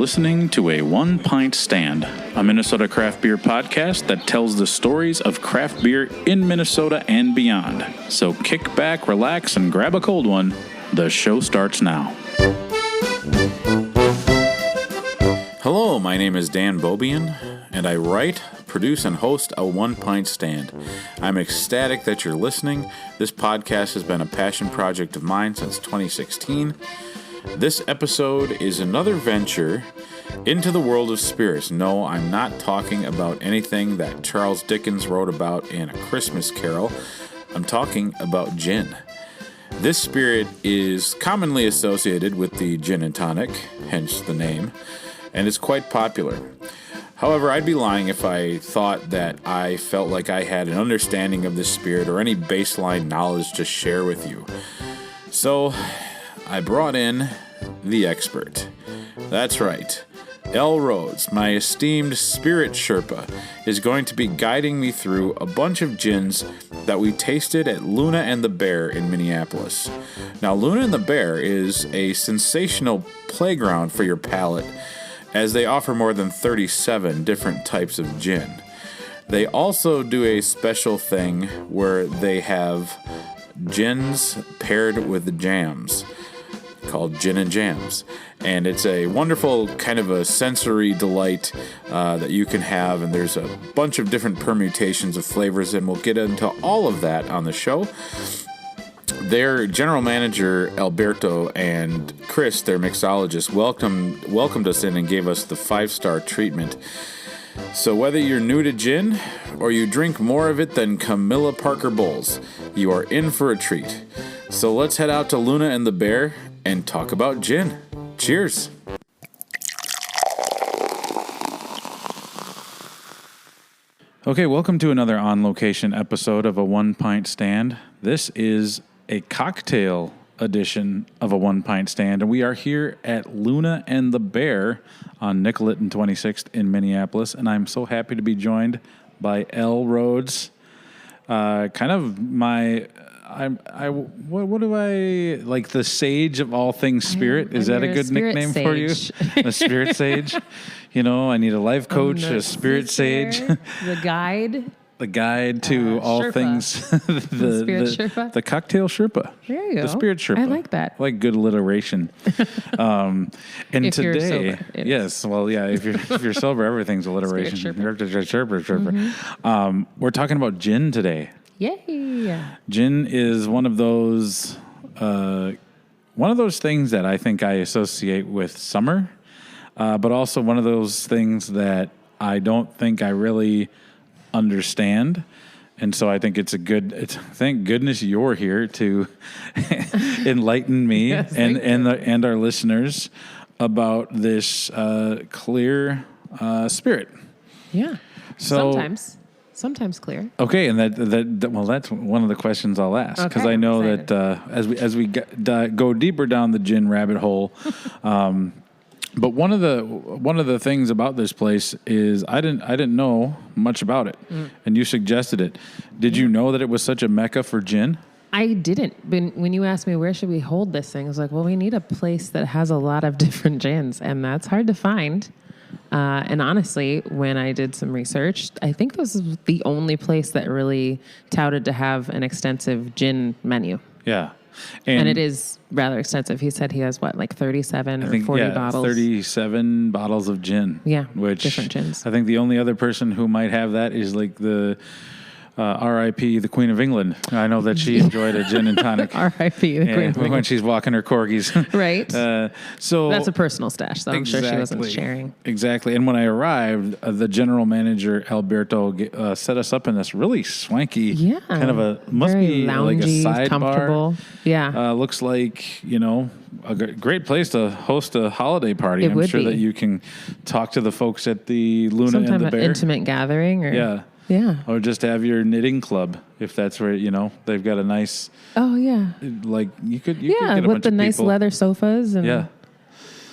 listening to a One Pint Stand, a Minnesota craft beer podcast that tells the stories of craft beer in Minnesota and beyond. So kick back, relax, and grab a cold one. The show starts now. Hello, my name is Dan Bobian, and I write, produce, and host a One Pint Stand. I'm ecstatic that you're listening. This podcast has been a passion project of mine since 2016. This episode is another venture into the world of spirits. No, I'm not talking about anything that Charles Dickens wrote about in A Christmas Carol. I'm talking about gin. This spirit is commonly associated with the gin and tonic, hence the name, and it's quite popular. However, I'd be lying if I thought that I felt like I had an understanding of this spirit or any baseline knowledge to share with you. So, I brought in the expert. That's right. Elle Rhodes, my esteemed spirit Sherpa, is going to be guiding me through a bunch of gins that we tasted at Luna and the Bear in Minneapolis. Now, Luna and the Bear is a sensational playground for your palate, as they offer more than 37 different types of gin. They also do a special thing where they have gins paired with jams, called Gin and Jams. And it's a wonderful kind of a sensory delight that you can have, and there's a bunch of different permutations of flavors, and we'll get into all of that on the show. Their general manager, Alberto, and Chris, their mixologist, welcomed us in and gave us the 5-star treatment. So whether you're new to gin or you drink more of it than Camilla Parker Bowles, you are in for a treat. So let's head out to Luna and the Bear and talk about gin. Cheers. Okay, welcome to another on-location episode of a One Pint Stand. This is a cocktail edition of a One Pint Stand, and we are here at Luna and the Bear on Nicollet and 26th in Minneapolis, and I'm so happy to be joined by Elle Rhodes, kind of my... what do I like? The sage of all things spirit. Is that a good nickname for you? A spirit sage. You know, I need a life coach, a spirit sage, the guide. The guide to all Sherpa. Things. the spirit Sherpa. The cocktail Sherpa. There you go. The spirit Sherpa. I like that. I like good alliteration. And if today, you're sober, yes, well, yeah, if you're sober, everything's alliteration. Sherpa. Mm-hmm. We're talking about gin today. Yay! Gin is one of those things that I think I associate with summer, but also one of those things that I don't think I really understand. And so I think thank goodness you're here to enlighten me yes, and our listeners about this clear spirit. Yeah. So Sometimes clear. Okay, and that's one of the questions I'll ask, because I know excited. That as we go deeper down the gin rabbit hole, but one of the things about this place is I didn't know much about it, and you suggested it. Did you know that it was such a mecca for gin? I didn't. When you asked me where should we hold this thing, I was like, well, we need a place that has a lot of different gins, and that's hard to find. And honestly, when I did some research, I think this is the only place that really touted to have an extensive gin menu. Yeah. And it is rather extensive. He said he has, 37 or 40 bottles? 37 bottles of gin. Yeah, which different gins. I think the only other person who might have that is the... R.I.P. the Queen of England. I know that she enjoyed a gin and tonic. R.I.P. the Queen of England. When she's walking her corgis. Right. So that's a personal stash, so I'm sure she wasn't sharing. Exactly. And when I arrived, the general manager, Alberto, set us up in this really swanky kind of very loungy, like a sidebar. Comfortable. Yeah. Looks like, a great place to host a holiday party. I'm sure that you can talk to the folks at the Luna and the Bear. Sometime an intimate gathering. Or, Yeah. Or just have your knitting club, if that's where, they've got a nice... Oh, yeah. Like, you could get a bunch with the of nice people. leather sofas and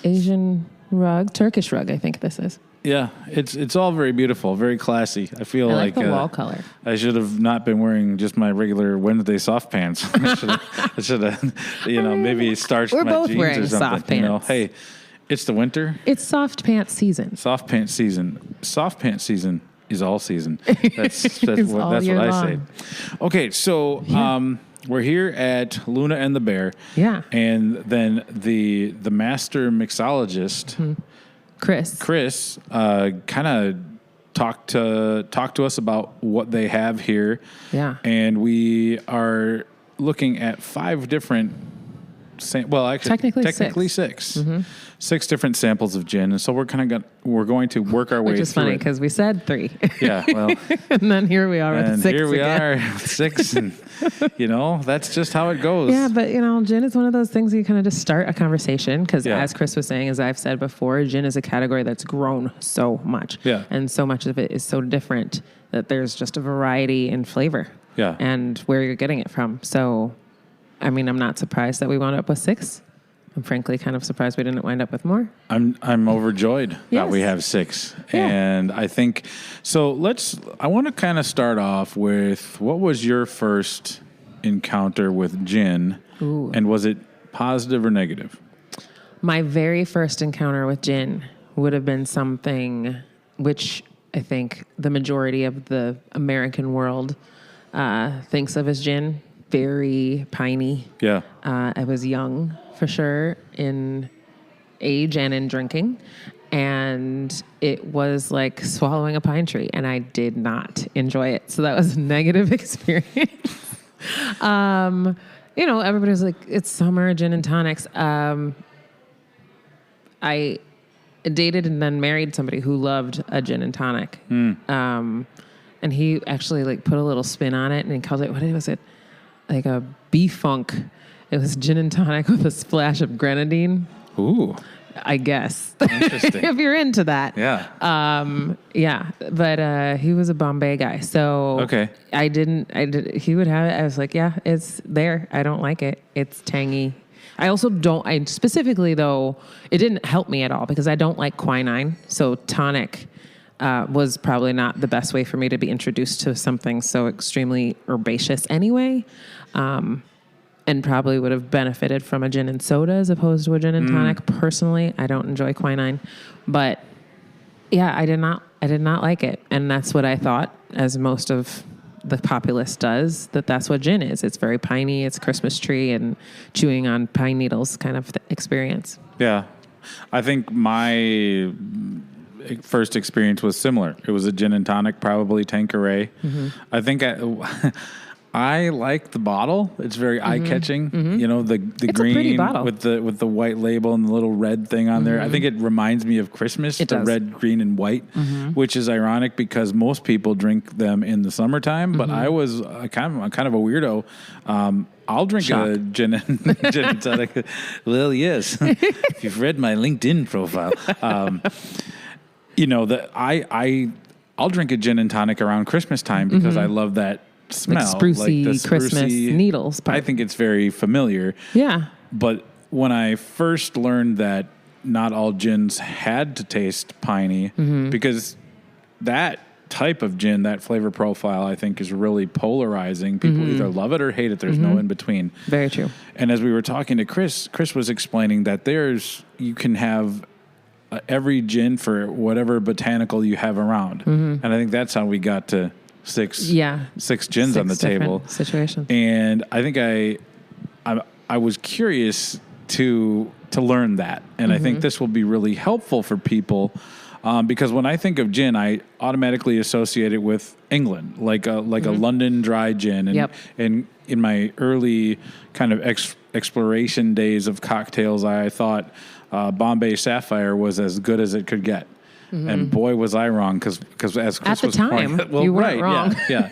Asian rug, Turkish rug, I think this is. Yeah, it's all very beautiful, very classy. I feel I like the wall color. I should have not been wearing just my regular Wednesday soft pants. I should have, maybe starched my jeans or something. We're both wearing soft pants. Hey, It's the winter. It's soft pants season. Soft pants season. Soft pants season is all season. That's all what year I long. say. Okay, so we're here at Luna and the Bear. Yeah. And then the master mixologist, Chris, kind of talked to us about what they have here. Yeah. And we are looking at 5 different. Technically 6. 6 different samples of gin, and so we're going to work our way through. Which is funny because we said 3. Yeah, well, and then here we are with 6. Here we again. are with 6, and that's just how it goes. Yeah, but gin is one of those things you kind of just start a conversation because, as Chris was saying, as I've said before, gin is a category that's grown so much, and so much of it is so different that there's just a variety in flavor, and where you're getting it from. So, I mean, I'm not surprised that we wound up with 6. I'm frankly kind of surprised we didn't wind up with more. I'm overjoyed that we have 6. Yeah. And I think, so I want to kind of start off with, what was your first encounter with gin? Ooh. And was it positive or negative? My very first encounter with gin would have been something which I think the majority of the American world thinks of as gin. Very piney. Yeah. I was young, for sure, in age and in drinking. And it was like swallowing a pine tree, and I did not enjoy it. So that was a negative experience. Everybody was like, it's summer, gin and tonics. I dated and then married somebody who loved a gin and tonic. And he actually put a little spin on it, and he called it, what was it? Like a B-funk. It was gin and tonic with a splash of grenadine. Ooh. I guess. Interesting. If you're into that. Yeah. But he was a Bombay guy. So okay. He would have it. I was like, yeah, it's there. I don't like it. It's tangy. I specifically though, it didn't help me at all because I don't like quinine. So tonic was probably not the best way for me to be introduced to something so extremely herbaceous anyway. And probably would have benefited from a gin and soda as opposed to a gin and tonic. Personally, I don't enjoy quinine, but yeah, I did not like it. And that's what I thought, as most of the populace does, that's what gin is. It's very piney. It's Christmas tree and chewing on pine needles kind of experience. Yeah. I think my first experience was similar. It was a gin and tonic, probably Tanqueray. Mm-hmm. I think I like the bottle. It's very eye-catching. Mm-hmm. The it's green with the white label and the little red thing on there. I think it reminds me of Christmas. It does. Red, green, and white, which is ironic because most people drink them in the summertime. But I was kind of a weirdo. I'll drink a gin and tonic. Well, yes. If you've read my LinkedIn profile, I'll drink a gin and tonic around Christmas time because I love that smell, like sprucey Christmas needles. I think it's very familiar. Yeah. But when I first learned that not all gins had to taste piney, because that type of gin, that flavor profile, I think is really polarizing. People either love it or hate it. There's no in between. Very true. And as we were talking to Chris was explaining that you can have every gin for whatever botanical you have around. And I think that's how we got to six gins on the table situations. And I think I was curious to learn that, and I think this will be really helpful for people because when I think of gin, I automatically associate it with England, like a London dry gin, and in my early kind of exploration days of cocktails, I thought Bombay Sapphire was as good as it could get. And boy, was I wrong because as Chris was pointing, you weren't wrong. Yeah.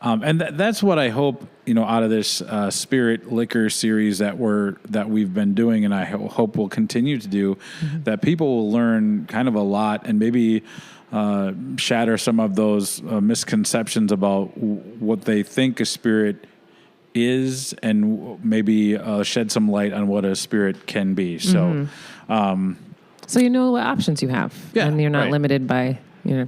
And that's what I hope out of this spirit liquor series that we've been doing, and I hope we'll continue to do. That people will learn kind of a lot and maybe shatter some of those misconceptions about what they think a spirit is, and maybe shed some light on what a spirit can be. So. So you know what options you have, and you're not limited by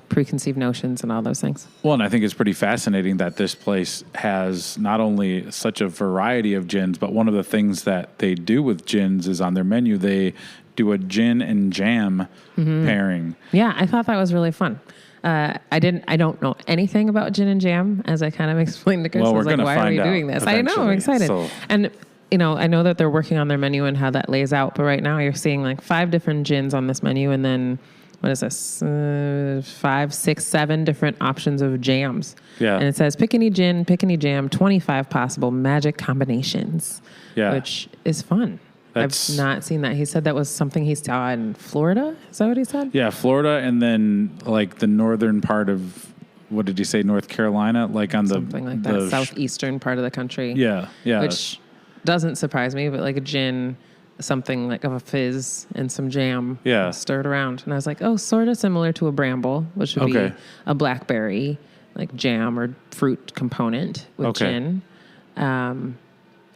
preconceived notions and all those things. Well, and I think it's pretty fascinating that this place has not only such a variety of gins, but one of the things that they do with gins is on their menu they do a gin and jam pairing. Yeah, I thought that was really fun. I don't know anything about gin and jam, as I kind of explained to Chris. Well, I was we're like, gonna why are find we out doing this? I know, I'm eventually, excited. so- And, I know that they're working on their menu and how that lays out, but right now you're seeing like 5 different gins on this menu, and then, what is this? 5, 6, 7 different options of jams. Yeah. And it says, pick any gin, pick any jam, 25 possible magic combinations. Yeah. Which is fun. That's- I've not seen that. He said that was something he saw in Florida. Is that what he said? Yeah, Florida, and then like the northern part of, what did you say, North Carolina? Like on Something like that. Southeastern part of the country. Yeah, yeah. Which doesn't surprise me, but like a gin, something like of a fizz and some jam stirred around. And I was like, oh, sort of similar to a bramble, which would be a blackberry, like jam or fruit component with gin.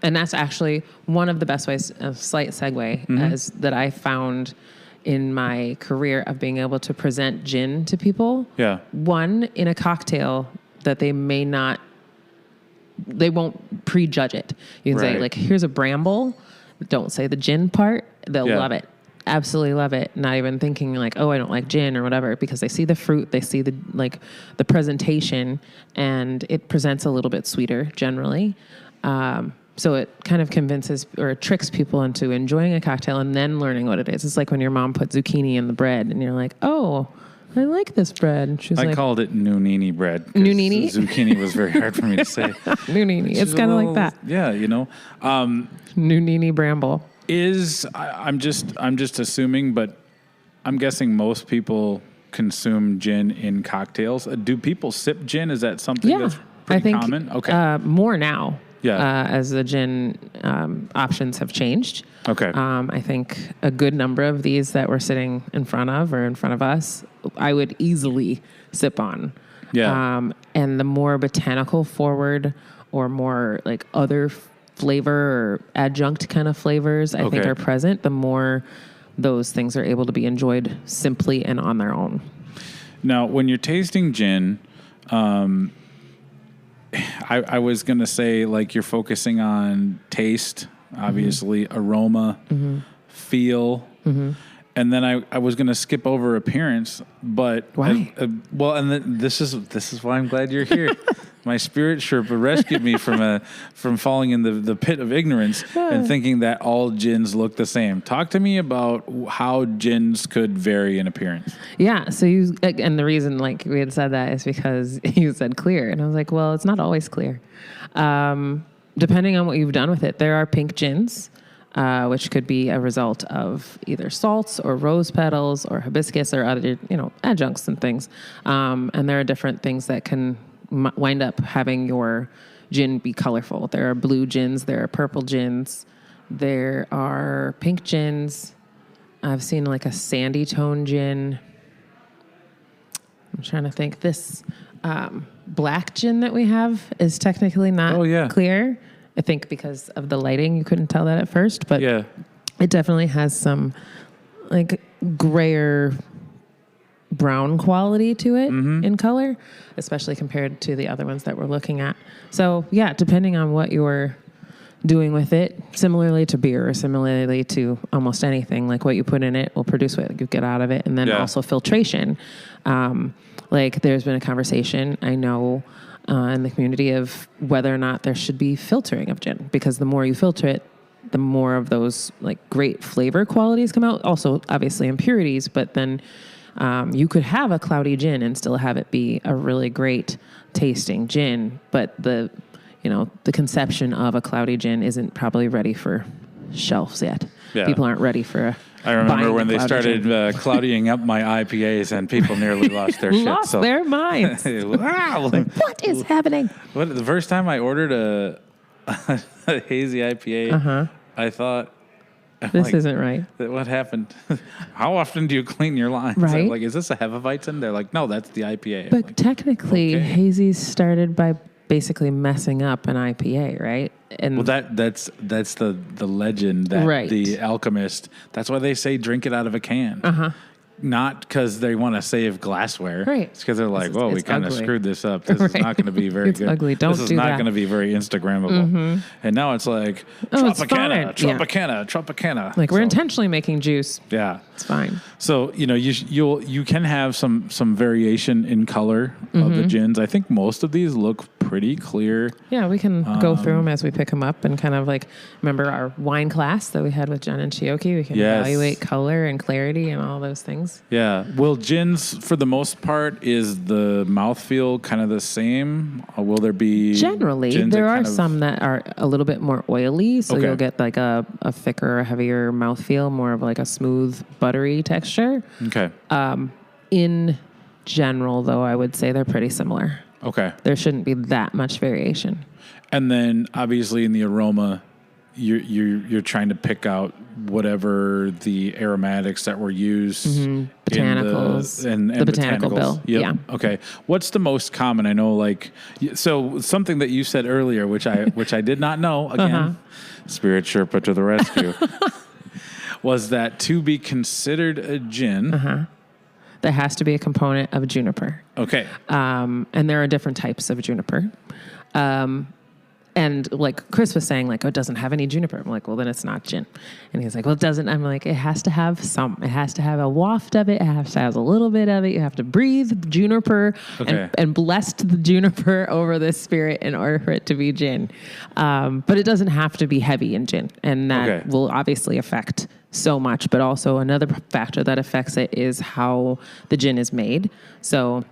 And that's actually one of the best ways, a slight segue, as that I found in my career of being able to present gin to people. Yeah. One, in a cocktail that they won't prejudge it. You can say, like, here's a bramble. Don't say the gin part. They'll love it. Absolutely love it. Not even thinking like, oh, I don't like gin or whatever, because they see the fruit, they see the presentation, and it presents a little bit sweeter generally. So it kind of convinces or tricks people into enjoying a cocktail and then learning what it is. It's like when your mom put zucchini in the bread and you're like, oh, I like this bread. And she's I called it nunini bread. Nunini? Zucchini was very hard for me to say. Nunini. It's kind of like that. Yeah, Nunini bramble. I'm just assuming, but I'm guessing most people consume gin in cocktails. Do people sip gin? Is that something that's pretty common? Okay. More now. Yeah. As the gin options have changed. Okay. I think a good number of these that we're sitting in front of or in front of us, I would easily sip on. Yeah. And the more botanical forward or more like other flavor or adjunct kind of flavors I think are present, the more those things are able to be enjoyed simply and on their own. Now, when you're tasting gin, I was going to say, like, you're focusing on taste, obviously, aroma, feel, and then I was going to skip over appearance, but why? This is why I'm glad you're here. My spirit Sherpa rescued me from falling in the pit of ignorance and thinking that all gins look the same. Talk to me about how gins could vary in appearance. Yeah. So and the reason like we had said that is because you said clear, and I was like, well, it's not always clear. Depending on what you've done with it, there are pink gins, which could be a result of either salts or rose petals or hibiscus or other, adjuncts and things. And there are different things that can wind up having your gin be colorful. There are blue gins, there are purple gins, there are pink gins. I've seen like a sandy tone gin. I'm trying to think. This black gin that we have is technically not clear. I think because of the lighting, you couldn't tell that at first, but it definitely has some like grayer brown quality to it in color, especially compared to the other ones that we're looking at. So yeah, depending on what you're doing with it, similarly to beer or similarly to almost anything, like what you put in it will produce what you get out of it. And then also filtration. Like there's been a conversation I know in the community of whether or not there should be filtering of gin, because the more you filter it, the more of those like great flavor qualities come out. Also, obviously impurities, but then you could have a cloudy gin and still have it be a really great tasting gin, but the conception of a cloudy gin isn't probably ready for shelves yet. Yeah. People aren't ready for I remember when they started cloudying up my IPAs and people nearly lost their shit. Lost their minds. Wow. What is happening? The first time I ordered a hazy IPA, I thought, this isn't right. What happened? How often do you clean your lines? Right. Like, is this a Hefeweizen? They're like, no, that's the IPA. But like, technically, hazies started by basically messing up an IPA, right? And well, that's the legend that the alchemist. That's why they say drink it out of a can. not because they want to save glassware. Right. It's because they're like, well, we kind of ugly. screwed this up. This is not going to be very It's good. ugly. Don't This is do not that. going to be very Instagrammable. And now it's like, it's Tropicana, fine. Tropicana. Like we're So, intentionally making juice. Yeah. It's fine. So, you can have some variation in color of the gins. I think most of these look pretty clear. Yeah, we can go through them as we pick them up and kind of like, remember our wine class that we had with Jen and Chioki? We can evaluate color and clarity and all those things. Yeah. Well, gins, for the most part, is the mouthfeel kind of the same? Or will there be... Generally, there are some that are a little bit more oily, so you'll get like a thicker, heavier mouthfeel, more of like a smooth, buttery texture. Okay. In general, though, I would say they're pretty similar. Okay. There shouldn't be that much variation. And then, obviously, in the aroma, you're trying to pick out whatever the aromatics that were used. Botanicals. In the botanical botanicals. bill. Yep. Yeah. Okay. What's the most common? I know, like, so something that you said earlier, which I did not know, again, Spirit Sherpa to the rescue, was that to be considered a gin... There has to be a component of juniper. Okay. And there are different types of juniper. And like Chris was saying, like, oh, it doesn't have any juniper. I'm like, well, then it's not gin. And he's like, well, it doesn't. I'm like, it has to have some. It has to have a waft of it. It has to have a little bit of it. You have to breathe juniper and bless the juniper over this spirit in order for it to be gin. But it doesn't have to be heavy in gin. And that will obviously affect so much. But also another factor that affects it is how the gin is made. So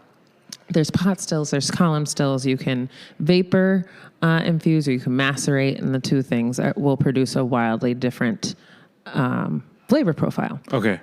there's pot stills, there's column stills. You can vapor infuse or you can macerate, and the two things will produce a wildly different flavor profile. Okay.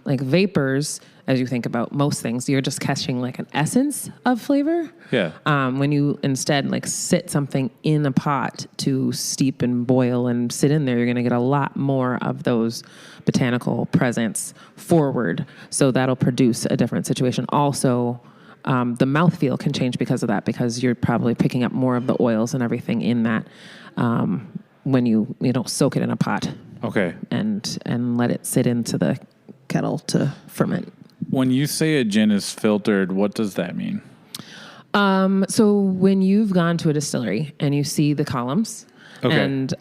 Like vapors, as you think about most things, you're just catching like an essence of flavor. Yeah. When you instead like sit something in a pot to steep and boil and sit in there, you're going to get a lot more of those botanical presence forward. So that'll produce a different situation. Also, the mouthfeel can change because of that, because you're probably picking up more of the oils and everything in that when you soak it in a pot. Okay. And let it sit into the kettle to ferment. When you say a gin is filtered, what does that mean? So when you've gone to a distillery and you see the columns and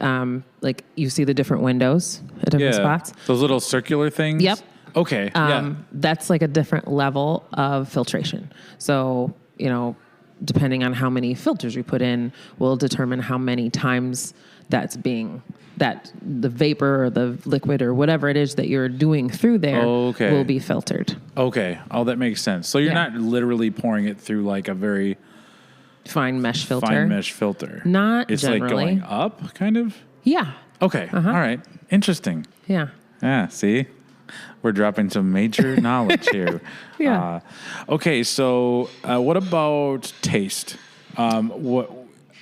like you see the different windows at different spots. Those little circular things? Yep. Okay. That's like a different level of filtration. So, depending on how many filters you put in will determine how many times that the vapor or the liquid or whatever it is that you're doing through there will be filtered. Okay. Oh, that makes sense. So you're not literally pouring it through like a very fine mesh filter. Not it's generally. Like going up, kind of? Yeah. Okay. All right. Interesting. Yeah. Yeah. See? We're dropping some major knowledge here. Yeah. Okay, so what about taste?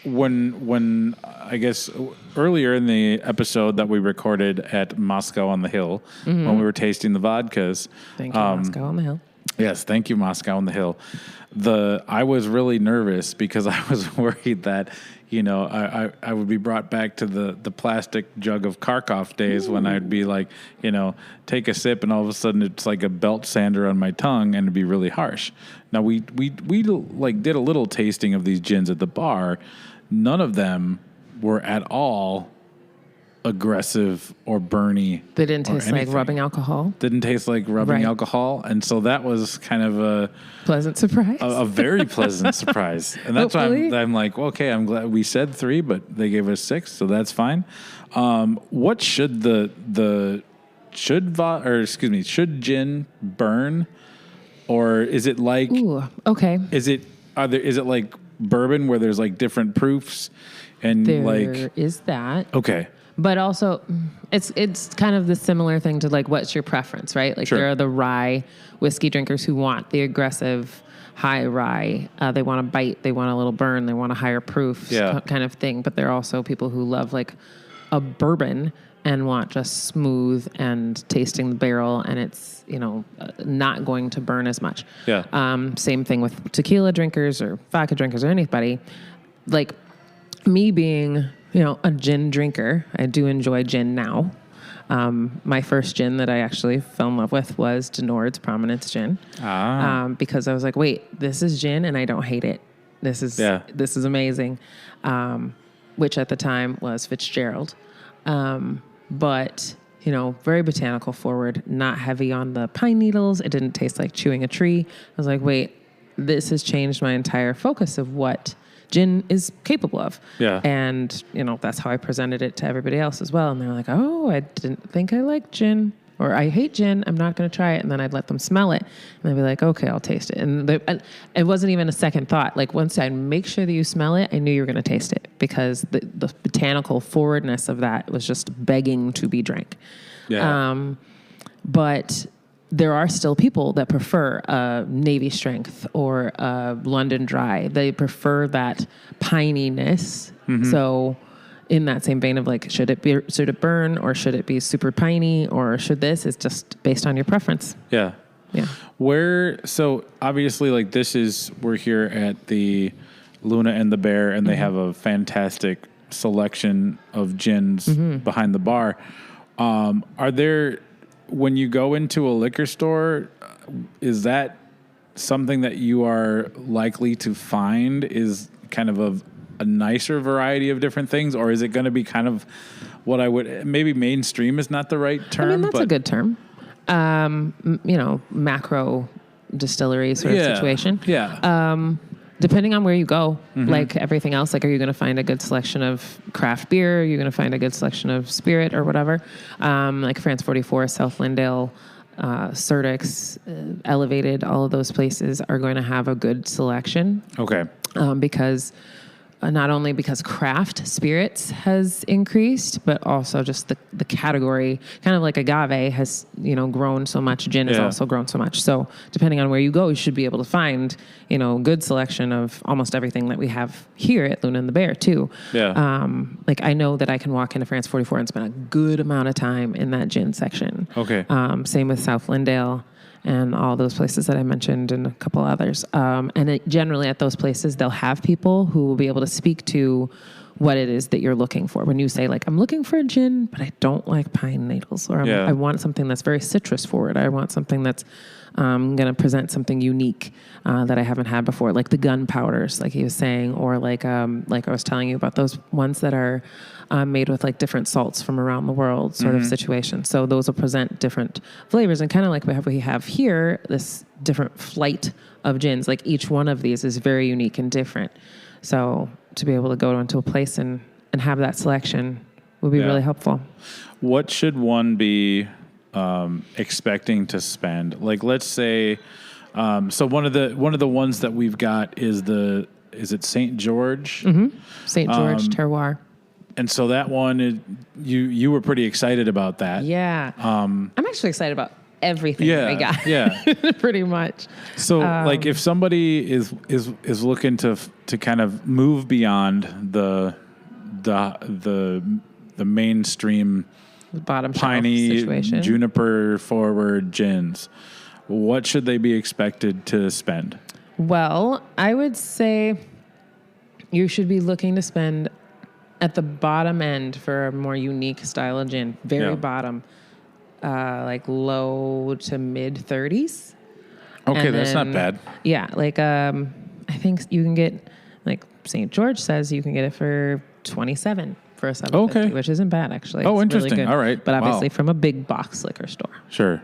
When I guess earlier in the episode that we recorded at Moscow on the Hill, when we were tasting the vodkas. Thank you, Moscow on the Hill. Yes, thank you, Moscow on the Hill. I was really nervous because I was worried that, I would be brought back to the plastic jug of Kharkov days when I'd be like, take a sip and all of a sudden it's like a belt sander on my tongue and it'd be really harsh. Now we like did a little tasting of these gins at the bar. None of them were at all aggressive or burny. They didn't taste like rubbing alcohol. Didn't taste like rubbing alcohol. And so that was kind of a pleasant surprise. A very pleasant surprise. And that's why I'm like, well, okay, I'm glad we said 3, but they gave us 6, so that's fine. What should should gin burn? Or is it like Is it like bourbon where there's like different proofs and there is that. Okay. But also, it's kind of the similar thing to like, what's your preference, right? Like there are the rye whiskey drinkers who want the aggressive high rye. They want a bite, they want a little burn, they want a higher proof kind of thing. But there are also people who love like a bourbon and want just smooth and tasting the barrel, and it's not going to burn as much. Yeah. Same thing with tequila drinkers or vodka drinkers or anybody. Like me being a gin drinker, I do enjoy gin now. My first gin that I actually fell in love with was Rhodes Prominence Gin. Because I was like, wait, this is gin and I don't hate it. This is amazing. Which at the time was Fitzgerald. But, very botanical forward, not heavy on the pine needles. It didn't taste like chewing a tree. I was like, wait, this has changed my entire focus of what gin is capable of. Yeah. And, that's how I presented it to everybody else as well. And they're like, oh, I didn't think I liked gin, or I hate gin. I'm not going to try it. And then I'd let them smell it. And they'd be like, okay, I'll taste it. And it wasn't even a second thought. Like once I'd make sure that you smell it, I knew you were going to taste it because the botanical forwardness of that was just begging to be drank. Yeah. But there are still people that prefer a Navy Strength or a London Dry. They prefer that pininess. Mm-hmm. So in that same vein of like, should it burn or should it be super piney or should this? It's just based on your preference. Yeah. Yeah. So obviously like we're here at the Luna and the Bear and they have a fantastic selection of gins behind the bar. Are there, when you go into a liquor store, is that something that you are likely to find is kind of a nicer variety of different things, or is it going to be kind of what I would, maybe mainstream is not the right term? I mean, that's a good term. Macro distillery sort of situation. Yeah. Depending on where you go, like everything else, like are you going to find a good selection of craft beer? Are you going to find a good selection of spirit or whatever? Like France 44, South Lindale, Certix, Elevated, all of those places are going to have a good selection. Okay. Because not only because craft spirits has increased, but also just the category, kind of like agave has, grown so much. Gin has also grown so much. So depending on where you go, you should be able to find, good selection of almost everything that we have here at Luna and the Bear too. Yeah. Like I know that I can walk into France 44 and spend a good amount of time in that gin section. Okay. Same with South Lindale and all those places that I mentioned and a couple others. Generally at those places, they'll have people who will be able to speak to what it is that you're looking for. When you say like, I'm looking for a gin, but I don't like pine needles, or I want something that's very citrus forward. I want something that's going to present something unique that I haven't had before, like the gunpowders, like he was saying, or like I was telling you about those ones that are made with like different salts from around the world sort of situation. So those will present different flavors, and kind of like we have here, this different flight of gins. Like each one of these is very unique and different. So to be able to go into a place and have that selection would be really helpful. What should one be expecting to spend? Like, let's say, so one of the ones that we've got is it St. George? Mm-hmm. St. George Terroir. And so that one, you were pretty excited about that. Yeah. I'm actually excited about everything we got. Yeah. Pretty much. So like if somebody is looking to kind of move beyond the mainstream bottom piney situation, juniper forward gins, what should they be expected to spend? Well, I would say you should be looking to spend at the bottom end for a more unique style of gin. Very bottom. Like low to mid 30s. Okay, and that's not bad. Yeah, like I think you can get, like St. George says, you can get it for 27 for a 750, which isn't bad actually. Oh, it's interesting. Really good. All right, but obviously from a big box liquor store. Sure.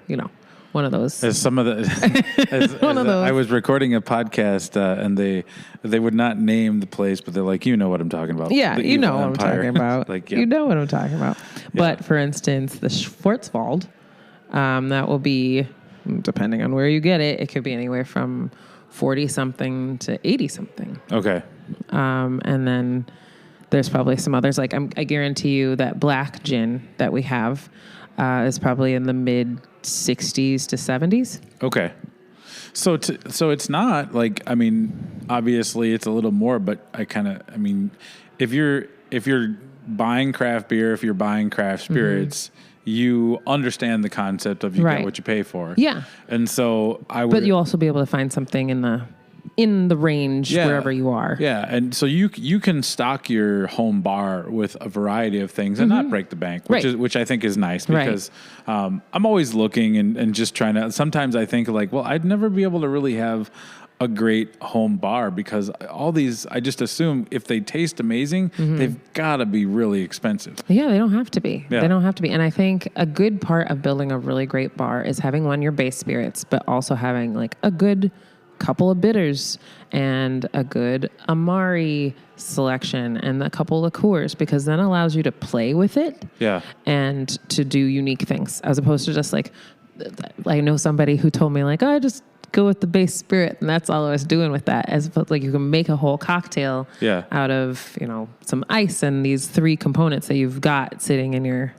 One of those. As some of the, One of those. I was recording a podcast and they would not name the place, but they're like, you know what I'm talking about. Yeah, you know what I'm talking about. Like, you know what I'm talking about. Yeah. But for instance, the Schwarzwald, that will be, depending on where you get it, it could be anywhere from 40 something to 80 something. Okay. And then there's probably some others. Like I guarantee you that black gin that we have is probably in the mid 60s to 70s. Okay. So it's not like, I mean, obviously it's a little more, but if you're buying craft beer, if you're buying craft spirits, you understand the concept of you get what you pay for. Yeah. And so But you'll also be able to find something in the in the range wherever you are. Yeah, and so you can stock your home bar with a variety of things and not break the bank, which I think is nice because I'm always looking and just trying to. Sometimes I think like, well, I'd never be able to really have a great home bar because all these, I just assume if they taste amazing, they've got to be really expensive. Yeah, they don't have to be. Yeah. They don't have to be. And I think a good part of building a really great bar is having your base spirits, but also having like a good couple of bitters and a good Amari selection and a couple of liqueurs, because then allows you to play with it and to do unique things as opposed to just like, I know somebody who told me like, oh, I just go with the base spirit, and that's all I was doing with that. As opposed, like, you can make a whole cocktail out of, some ice and these 3 components that you've got sitting in your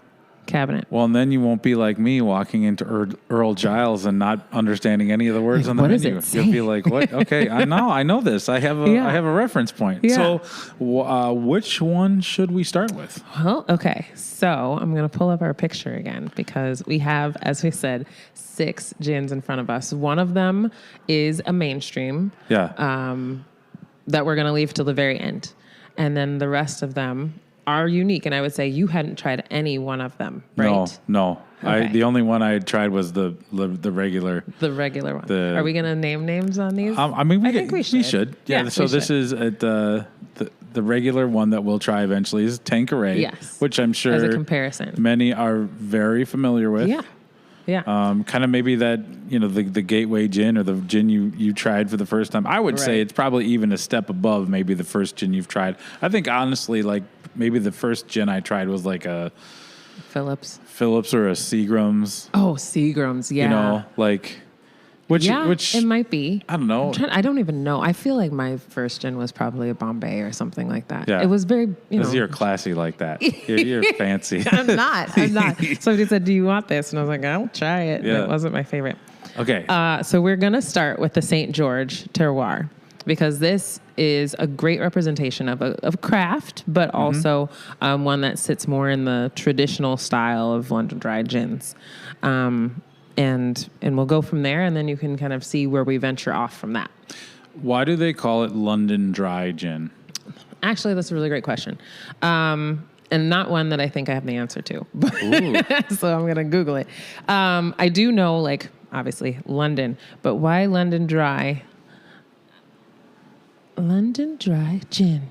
cabinet. Well, and then you won't be like me walking into Earl Giles and not understanding any of the words on the menu. You'll be like, "What? Okay, I know this. I have a reference point." Yeah. So, which one should we start with? Well, okay. So I'm going to pull up our picture again because we have, as we said, 6 gins in front of us. One of them is a mainstream. Yeah. That we're going to leave till the very end, and then the rest of them are unique, and I would say you hadn't tried any one of them, right? No. Okay. The only one I had tried was the regular. The regular one. Are we going to name names on these? I mean, I think we should. Yeah. So this is at the regular one that we'll try eventually is Tanqueray. Yes. Which I'm sure as a comparison, many are very familiar with. Yeah. Yeah. Kind of maybe that, the gateway gin or the gin you tried for the first time. I would say it's probably even a step above maybe the first gin you've tried. I think honestly, like maybe the first gin I tried was like a Phillips or a Seagram's. Oh, Seagram's. Yeah. Which it might be. I don't know. I don't even know. I feel like my first gin was probably a Bombay or something like that. Yeah. It was very, You're classy like that. You're fancy. I'm not. Somebody said, do you want this? And I was like, I'll try it. Yeah. It wasn't my favorite. Okay. So we're going to start with the St. George terroir because this is a great representation of craft, but also one that sits more in the traditional style of London dry gins. And we'll go from there, and then you can kind of see where we venture off from that. Why do they call it London dry gin? Actually, that's a really great question. And not one that I think I have the answer to. So I'm going to Google it. I do know, obviously, London. But why London dry? London dry gin.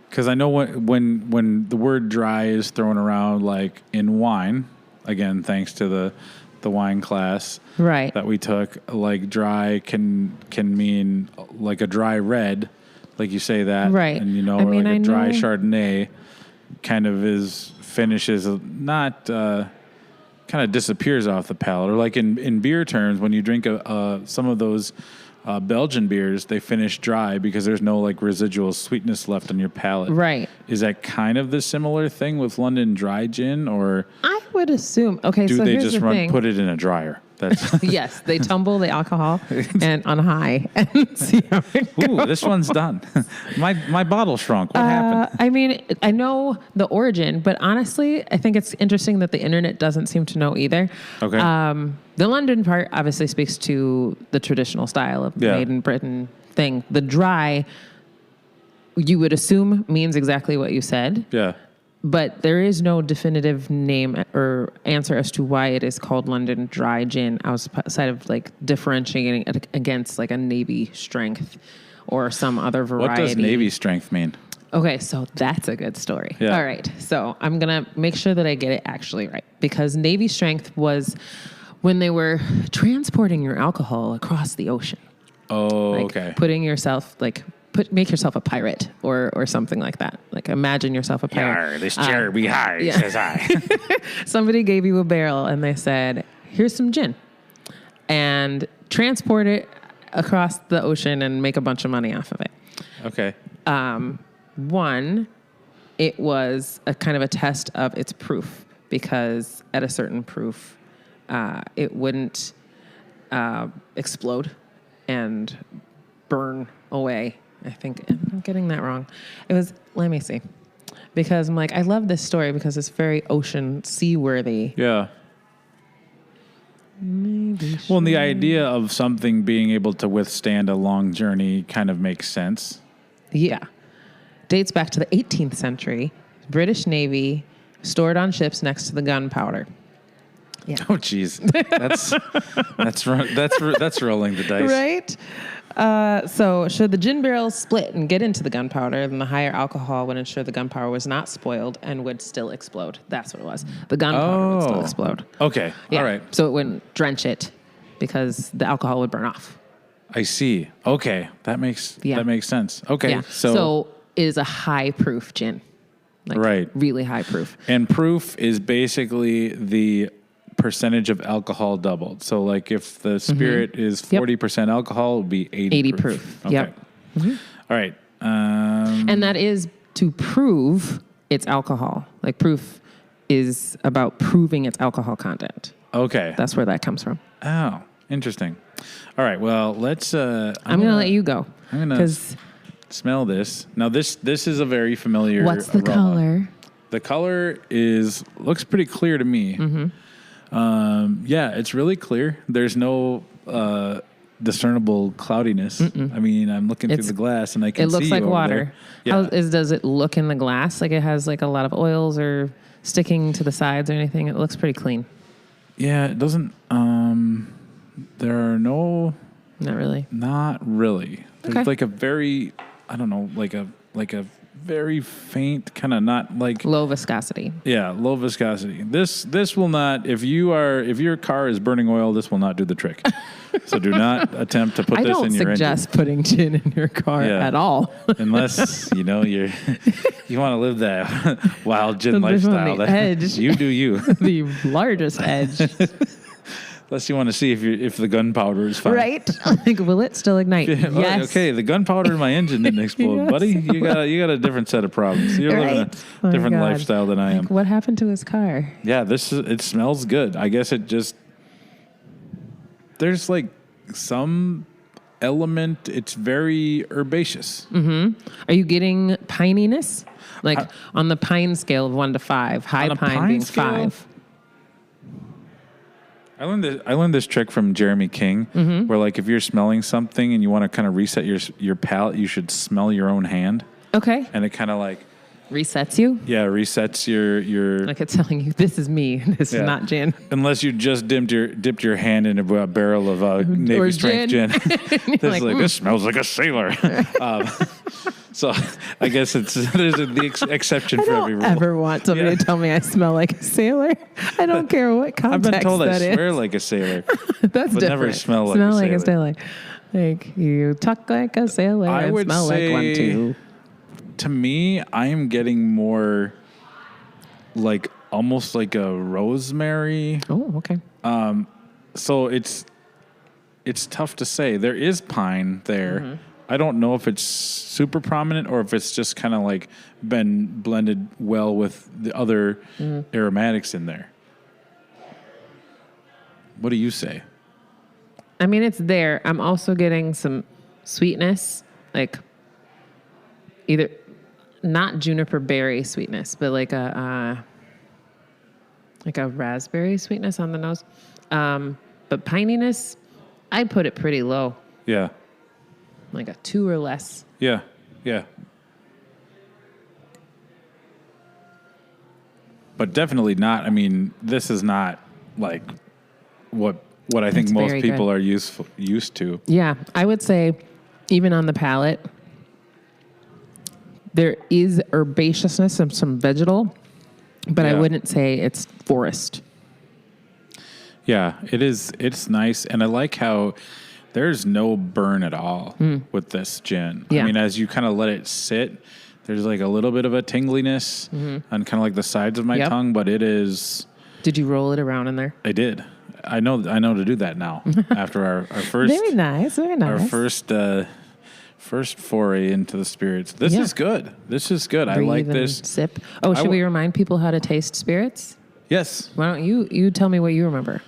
Because I know when the word dry is thrown around, like in wine, again, thanks to the wine class that we took, like dry can mean like a dry red, like you say that, right? And a dry Chardonnay kind of finishes not kind of disappears off the palate, or like in beer terms, when you drink some of those Belgian beers, they finish dry because there's no residual sweetness left on your palate. Right. Is that kind of the similar thing with London dry gin, or I would assume? Okay, do so they here's just the thing. put it in a dryer? That's yes, they tumble the alcohol and on high and see how it goes. Ooh, this one's done. my bottle shrunk. What happened? I mean, I know the origin, but honestly, I think it's interesting that the internet doesn't seem to know either. Okay. The London part obviously speaks to the traditional style of made in Britain thing. The dry, you would assume, means exactly what you said. Yeah. But there is no definitive name or answer as to why it is called London dry gin outside of differentiating it against a Navy strength or some other variety. What does Navy strength mean? Okay, so that's a good story. Yeah. All right, so I'm going to make sure that I get it actually right, because Navy strength was when they were transporting your alcohol across the ocean. Oh, okay. Putting yourself, make yourself a pirate or something like that. Imagine yourself a pirate. Yarr, this chair be high, says I. Somebody gave you a barrel and they said, here's some gin. And transport it across the ocean and make a bunch of money off of it. Okay. One, it was a kind of a test of its proof, because at a certain proof, it wouldn't explode and burn away. I think I'm getting that wrong. It was, let me see, because I'm I love this story because it's very ocean seaworthy. Yeah. Maybe. Well, and the idea of something being able to withstand a long journey kind of makes sense. Yeah. Dates back to the 18th century. British Navy, stored on ships next to the gunpowder. Yeah. Oh, geez. That's rolling the dice. Right? So should the gin barrels split and get into the gunpowder, then the higher alcohol would ensure the gunpowder was not spoiled and would still explode. That's what it was. The gunpowder would still explode. Okay. Yeah. All right. So it wouldn't drench it because the alcohol would burn off. I see. Okay. That makes sense. Okay. Yeah. So it is a high proof gin. Like really high proof. And proof is basically the percentage of alcohol doubled. So like if the spirit is 40% alcohol, it would be 80 proof. Okay. Yep. Mm-hmm. All right. And that is to prove its alcohol. Like proof is about proving its alcohol content. Okay. That's where that comes from. Oh, interesting. All right. Well, let's... I'm going to let you go. I'm going to smell this. Now, this is a very familiar What's the aroma. color? The color looks pretty clear to me. Mm-hmm. Yeah, it's really clear. There's no discernible cloudiness. I mean, I'm looking through the glass and I can see it looks like over water. there. Yeah. Does it look in the glass? Like it has like a lot of oils or sticking to the sides or anything? It looks pretty clean. Yeah, it doesn't. There are no. Not really. Not really. There's like a very, I don't know, like a very faint kind of not like low viscosity. Yeah, low viscosity. This will not. If your car is burning oil, this will not do the trick. So do not attempt to put this in your engine. I don't suggest putting gin in your car at all, unless you want to live that wild gin lifestyle. The edge. You do you. The largest edge. Unless you want to see if the gunpowder is fine. Right? Like, will it still ignite? Yes. Okay, the gunpowder in my engine didn't explode, Yes. buddy. You got a different set of problems. You're living a different lifestyle than I am. Like, what happened to his car? Yeah, it smells good. I guess there's like some element. It's very herbaceous. Mm-hmm. Are you getting pininess? Like on the pine scale of 1 to 5, high pine being scale? 5. I learned this trick from Jeremy King, where like if you're smelling something and you want to kind of reset your palate, you should smell your own hand. Okay. And it kind of like resets you. Yeah, resets your. Like it's telling you this is me. This is not gin. Unless you just dipped your hand in a barrel of Navy strength gin. This smells like a sailor. So I guess there's the exception for every rule. I don't ever want somebody to tell me I smell like a sailor. I don't care what context that is. I've been told I swear like a sailor. That's different. Never smell like a sailor. Like you talk like a sailor and smell like one too. To me, I am getting more like almost like a rosemary. Oh, okay. So it's tough to say. There is pine there. Mm-hmm. I don't know if it's super prominent or if it's just kind of like been blended well with the other aromatics in there. What do you say? I mean, it's there. I'm also getting some sweetness, like either not juniper berry sweetness, but like a raspberry sweetness on the nose. But pininess, I'd put it pretty low. Yeah. Like a 2 or less. Yeah. Yeah. But definitely not. I mean, this is not like what I think most people are used to. Yeah, I would say even on the palate, there is herbaceousness and some vegetal, but I wouldn't say it's forest. Yeah, it is. It's nice, and I like how there's no burn at all with this gin. Yeah. I mean, as you kind of let it sit, there's like a little bit of a tingliness on kind of like the sides of my tongue, but it is. Did you roll it around in there? I did. I know to do that now after our first. Very nice. Our first foray into the spirits. This is good. This is good. Breathe I like this. Sip. Oh, should we remind people how to taste spirits? Yes. Why don't you tell me what you remember?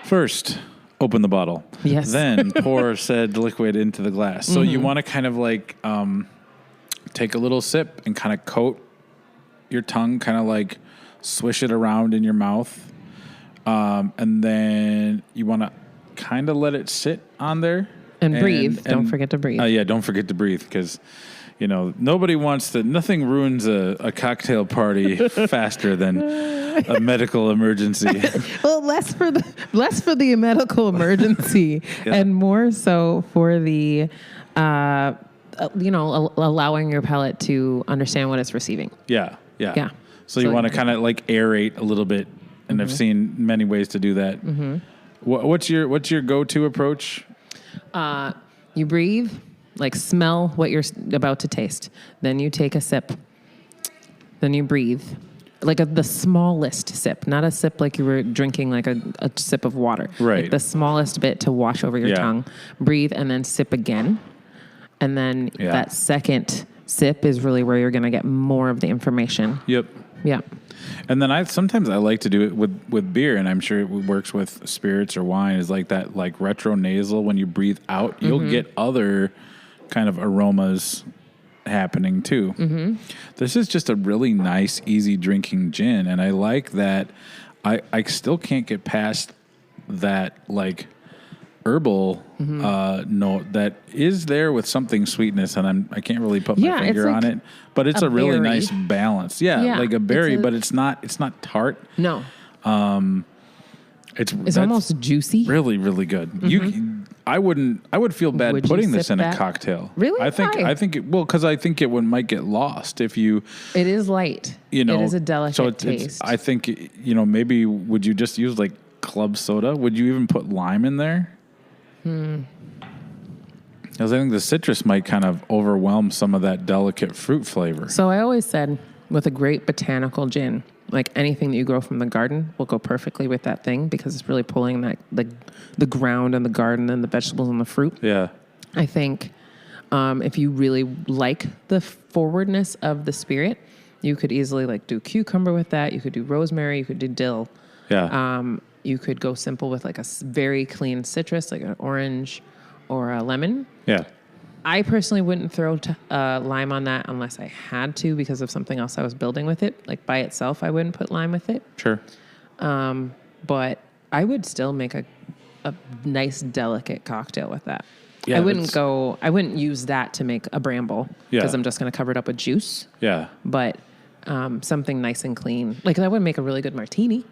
First, open the bottle. Yes. Then pour said liquid into the glass. So you want to kind of like take a little sip and kind of coat your tongue, kind of like swish it around in your mouth. And then you want to kind of let it sit on there. And breathe. Don't forget to breathe. Yeah, don't forget to breathe because, nothing ruins a cocktail party faster than a medical emergency. Well, less for the medical emergency and more so for the, allowing your palate to understand what it's receiving. Yeah. So you So want to kind of like aerate a little bit, and I've seen many ways to do that. Mm-hmm. What's your go-to approach? You breathe, like smell what you're about to taste. Then you take a sip. Then you breathe. Like the smallest sip, not a sip like you were drinking like a sip of water. Right. Like the smallest bit to wash over your tongue. Breathe and then sip again. And then that second sip is really where you're going to get more of the information. Yep. Yeah. And then sometimes I like to do it with beer, and I'm sure it works with spirits or wine, is like that like retronasal. When you breathe out, you'll get other kind of aromas happening too. Mm-hmm. This is just a really nice, easy drinking gin, and I like that. I still can't get past that like herbal note that is there with something sweetness, and I can't really put my finger on it, but it's a really berry. nice balance. Yeah, like a berry, but it's not tart. No. It's almost juicy. Really, really good. Mm-hmm. I would feel bad putting this in a cocktail. Really? I think it might get lost if you. It is light. It is a delicate taste. I think maybe would you just use like club soda? Would you even put lime in there? Because I think the citrus might kind of overwhelm some of that delicate fruit flavor. So I always said with a great botanical gin, like anything that you grow from the garden will go perfectly with that thing because it's really pulling that the ground and the garden and the vegetables and the fruit. Yeah. I think if you really like the forwardness of the spirit, you could easily like do cucumber with that. You could do rosemary. You could do dill. Yeah. You could go simple with like a very clean citrus, like an orange or a lemon. Yeah. I personally wouldn't throw lime on that unless I had to because of something else I was building with it. Like by itself, I wouldn't put lime with it. Sure. But I would still make a nice, delicate cocktail with that. Yeah, I wouldn't use that to make a bramble because I'm just going to cover it up with juice. Yeah. But something nice and clean. Like that would make a really good martini.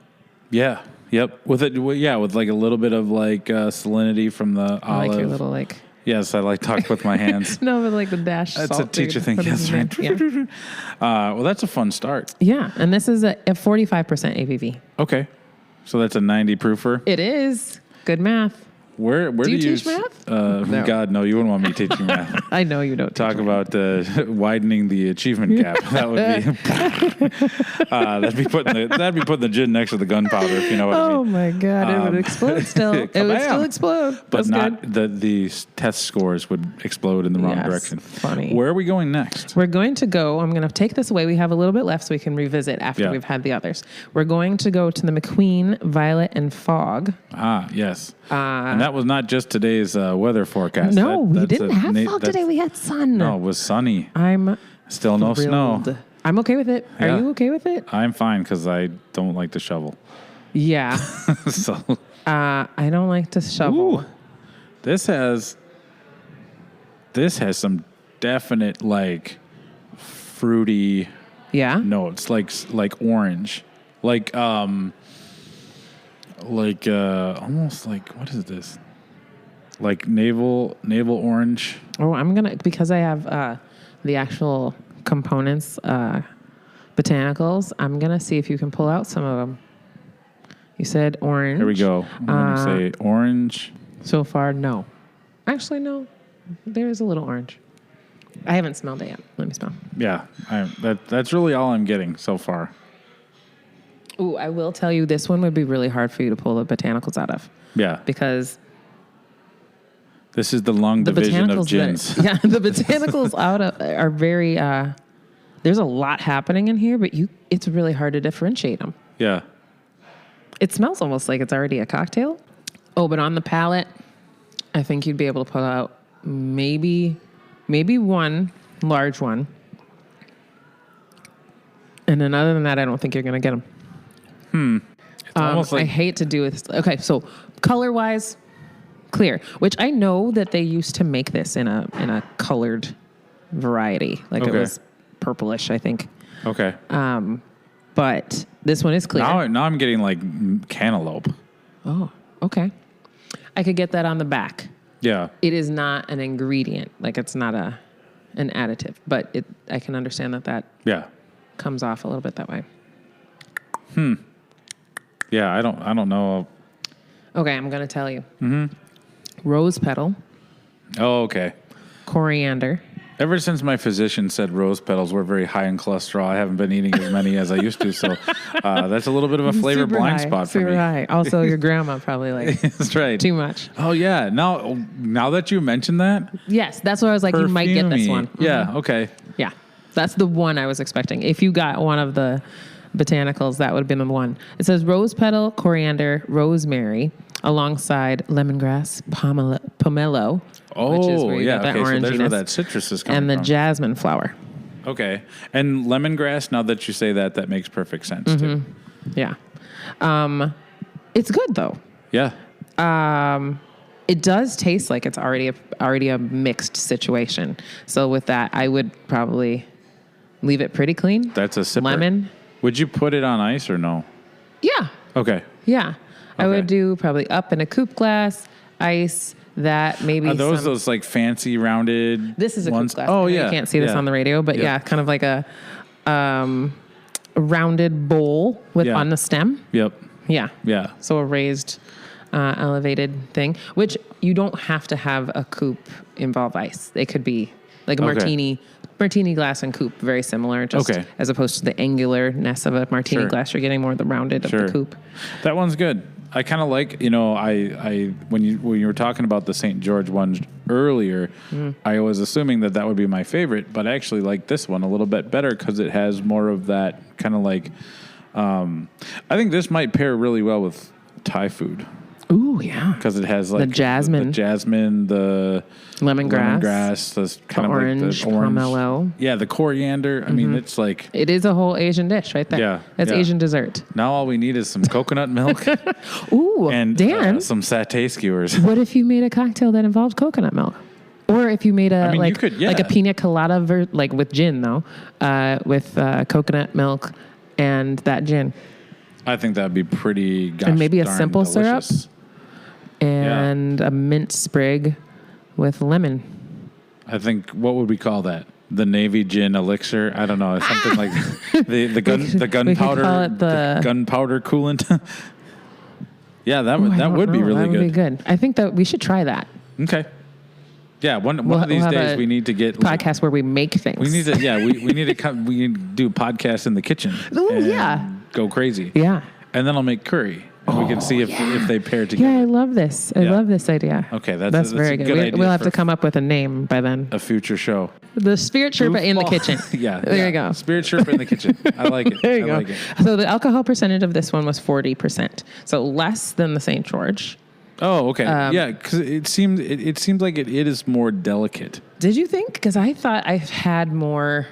Yeah. Yep. With like a little bit of like salinity from the olive. I like your little like. Yes, I like talk with my hands. No, but like the dash. That's salt a teacher thing. Yes, right. Yeah. Well, that's a fun start. Yeah, and this is a 45% ABV. Okay, so that's a 90 proofer. It is. Good math. Where do you teach math? No. God, no, you wouldn't want me teaching math. I know you don't. Talk about widening the achievement gap. That would be that'd be putting the gin next to the gunpowder, if you know what I mean. Oh my God, it would explode still. It would still explode. But That's not good. the test scores would explode in the wrong direction. Funny. Where are we going next? We're going to go. I'm going to take this away. We have a little bit left, so we can revisit after we've had the others. We're going to go to the McQueen Violet and Fog. Ah, yes. And that was not just today's weather forecast. No, we didn't have fog today. We had sun. No, it was sunny. I'm still no thrilled. snow. I'm okay with it. Yeah. Are you okay with it? I'm fine because I don't like to shovel. Yeah. So I don't like to shovel. Ooh, this has some definite like fruity notes, like orange, like almost like, what is this? Like navel orange. Oh, I'm gonna, because I have the actual components, botanicals. I'm gonna see if you can pull out some of them. You said orange. Here we go. Let me say orange. So far, no. Actually, no. There is a little orange. I haven't smelled it yet. Let me smell. Yeah, that's really all I'm getting so far. Ooh, I will tell you, this one would be really hard for you to pull the botanicals out of. Yeah. Because this is the long division of gins. The botanicals are very, there's a lot happening in here, but it's really hard to differentiate them. Yeah. It smells almost like it's already a cocktail. Oh, but on the palate, I think you'd be able to pull out maybe one large one. And then other than that, I don't think you're going to get them. almost like I hate to do this. Okay, so color-wise, clear. Which I know that they used to make this in a colored variety. Like it was purplish, I think. okay. But this one is clear. Now I'm getting like cantaloupe. Oh, okay. I could get that on the back. Yeah. It is not an ingredient. Like it's not an additive, but I can understand that Yeah. comes off a little bit that way. Yeah. I don't know. Okay, I'm going to tell you. Rose petal, Oh, okay. coriander. Ever since my physician said rose petals were very high in cholesterol, I haven't been eating as many as I used to. So that's a little bit of a flavor Super blind high, spot for super me. high. Also, your grandma probably like That's right. too much. Oh yeah. Now that you mentioned that, Yes, that's why I was like, you might get this one. Yeah. Okay. Yeah, that's the one I was expecting. If you got one of the botanicals, that would have been the one. It says rose petal, coriander, rosemary, alongside lemongrass, pomelo, which is where you get that Okay. So there's where oranginess, that citrus is coming and the from. jasmine flower. Okay. And lemongrass. Now that you say that, that makes perfect sense too. Yeah. It's good though. Yeah. It does taste like it's already a mixed situation. So with that, I would probably leave it pretty clean. That's a sipper. Lemon. Would you put it on ice or no? Yeah. Okay. Yeah. I Okay. would do probably up in a coupe glass, ice, that maybe Are those some, those like fancy rounded? this is a ones? coupe glass. Oh I know yeah. You can't see this Yeah. on the radio, but Yeah. yeah, kind of like a rounded bowl with Yeah. on the stem. Yep. Yeah. Yeah. So a raised, elevated thing, which you don't have to have a coupe involve ice. It could be like a Okay. martini glass and coupe, very similar. Just Okay. as opposed to the angularness of a martini Sure. glass, you're getting more of the rounded Sure. of the coupe. That one's good. I kind of like, I when you were talking about the St. George one earlier, I was assuming that would be my favorite, but I actually like this one a little bit better because it has more of that kind of like. I think this might pair really well with Thai food Ooh, yeah. because it has like jasmine. the jasmine, the Lemongrass. the kind of orange, like the orange pomelo. Yeah, the coriander. I mean, it's like It is a whole Asian dish right there. Yeah, It's yeah. Asian dessert. now all we need is some coconut milk Ooh, and Dan, some satay skewers. what if you made a cocktail that involved coconut milk? Or if you made mean, you could, like a yeah. pina colada, like with gin though, with coconut milk and that gin. I think that'd be pretty gosh And maybe a darn simple syrup? delicious. And a mint sprig with lemon. I think what would we call that? The Navy gin elixir? I don't know, something like the gunpowder call it the gunpowder coolant. Yeah, that Ooh, would I that don't would be know. really That would good. be good. I think that we should try that. Okay. Yeah, one We'll of these have days a we need to get Podcast where we make things. we need to we need to come we need to do podcasts in the kitchen. Ooh, and yeah. Go crazy. Yeah. And then I'll make curry. And we can see if they pair together. Yeah, I love this. I Yeah. love this idea. Okay, that's very a good. good idea We'll have for to come up with a name by then. a future show. The Spirit Sherpa in the Goofball. kitchen. Yeah. There you go. Spirit Sherpa in the kitchen. I like it. There you I go. like it. So the alcohol percentage of this one was 40%. So less than the St. George. Oh, okay. Yeah, because it seems like it is more delicate. Did you think? Because I thought I've had more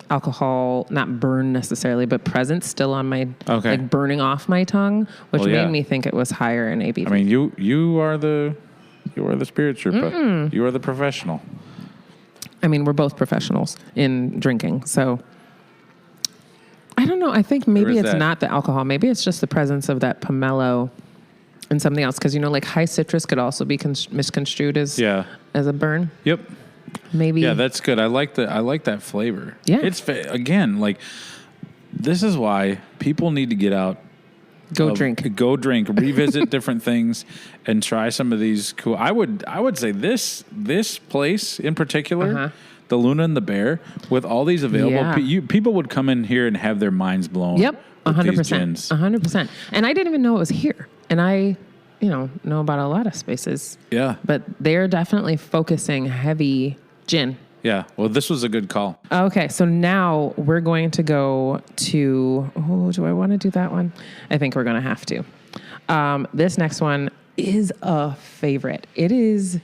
alcohol, not burn necessarily, but present still on my, Okay. like burning off my tongue, which Well, yeah. made me think it was higher in ABV. I mean, you are the Spirit Sherpa. You are the professional. I mean, we're both professionals in drinking, so I don't know. I think maybe is it's that? not the alcohol. Maybe it's just the presence of that pomelo and something else. Because like high citrus could also be misconstrued as a burn. Yep. Maybe. Yeah, that's good. I like that flavor. Yeah. It's again like this is why people need to get out. Go drink, revisit different things, and try some of these cool. I would say this place in particular, the Luna and the Bear, with all these available, people would come in here and have their minds blown. Yep, 100%, 100%. And I didn't even know it was here. And I, know about a lot of spaces. Yeah, but they're definitely focusing heavy gin. Yeah, well, this was a good call. Okay, so now we're going to go to, do I want to do that one? I think we're going to have to. This next one is a favorite. It is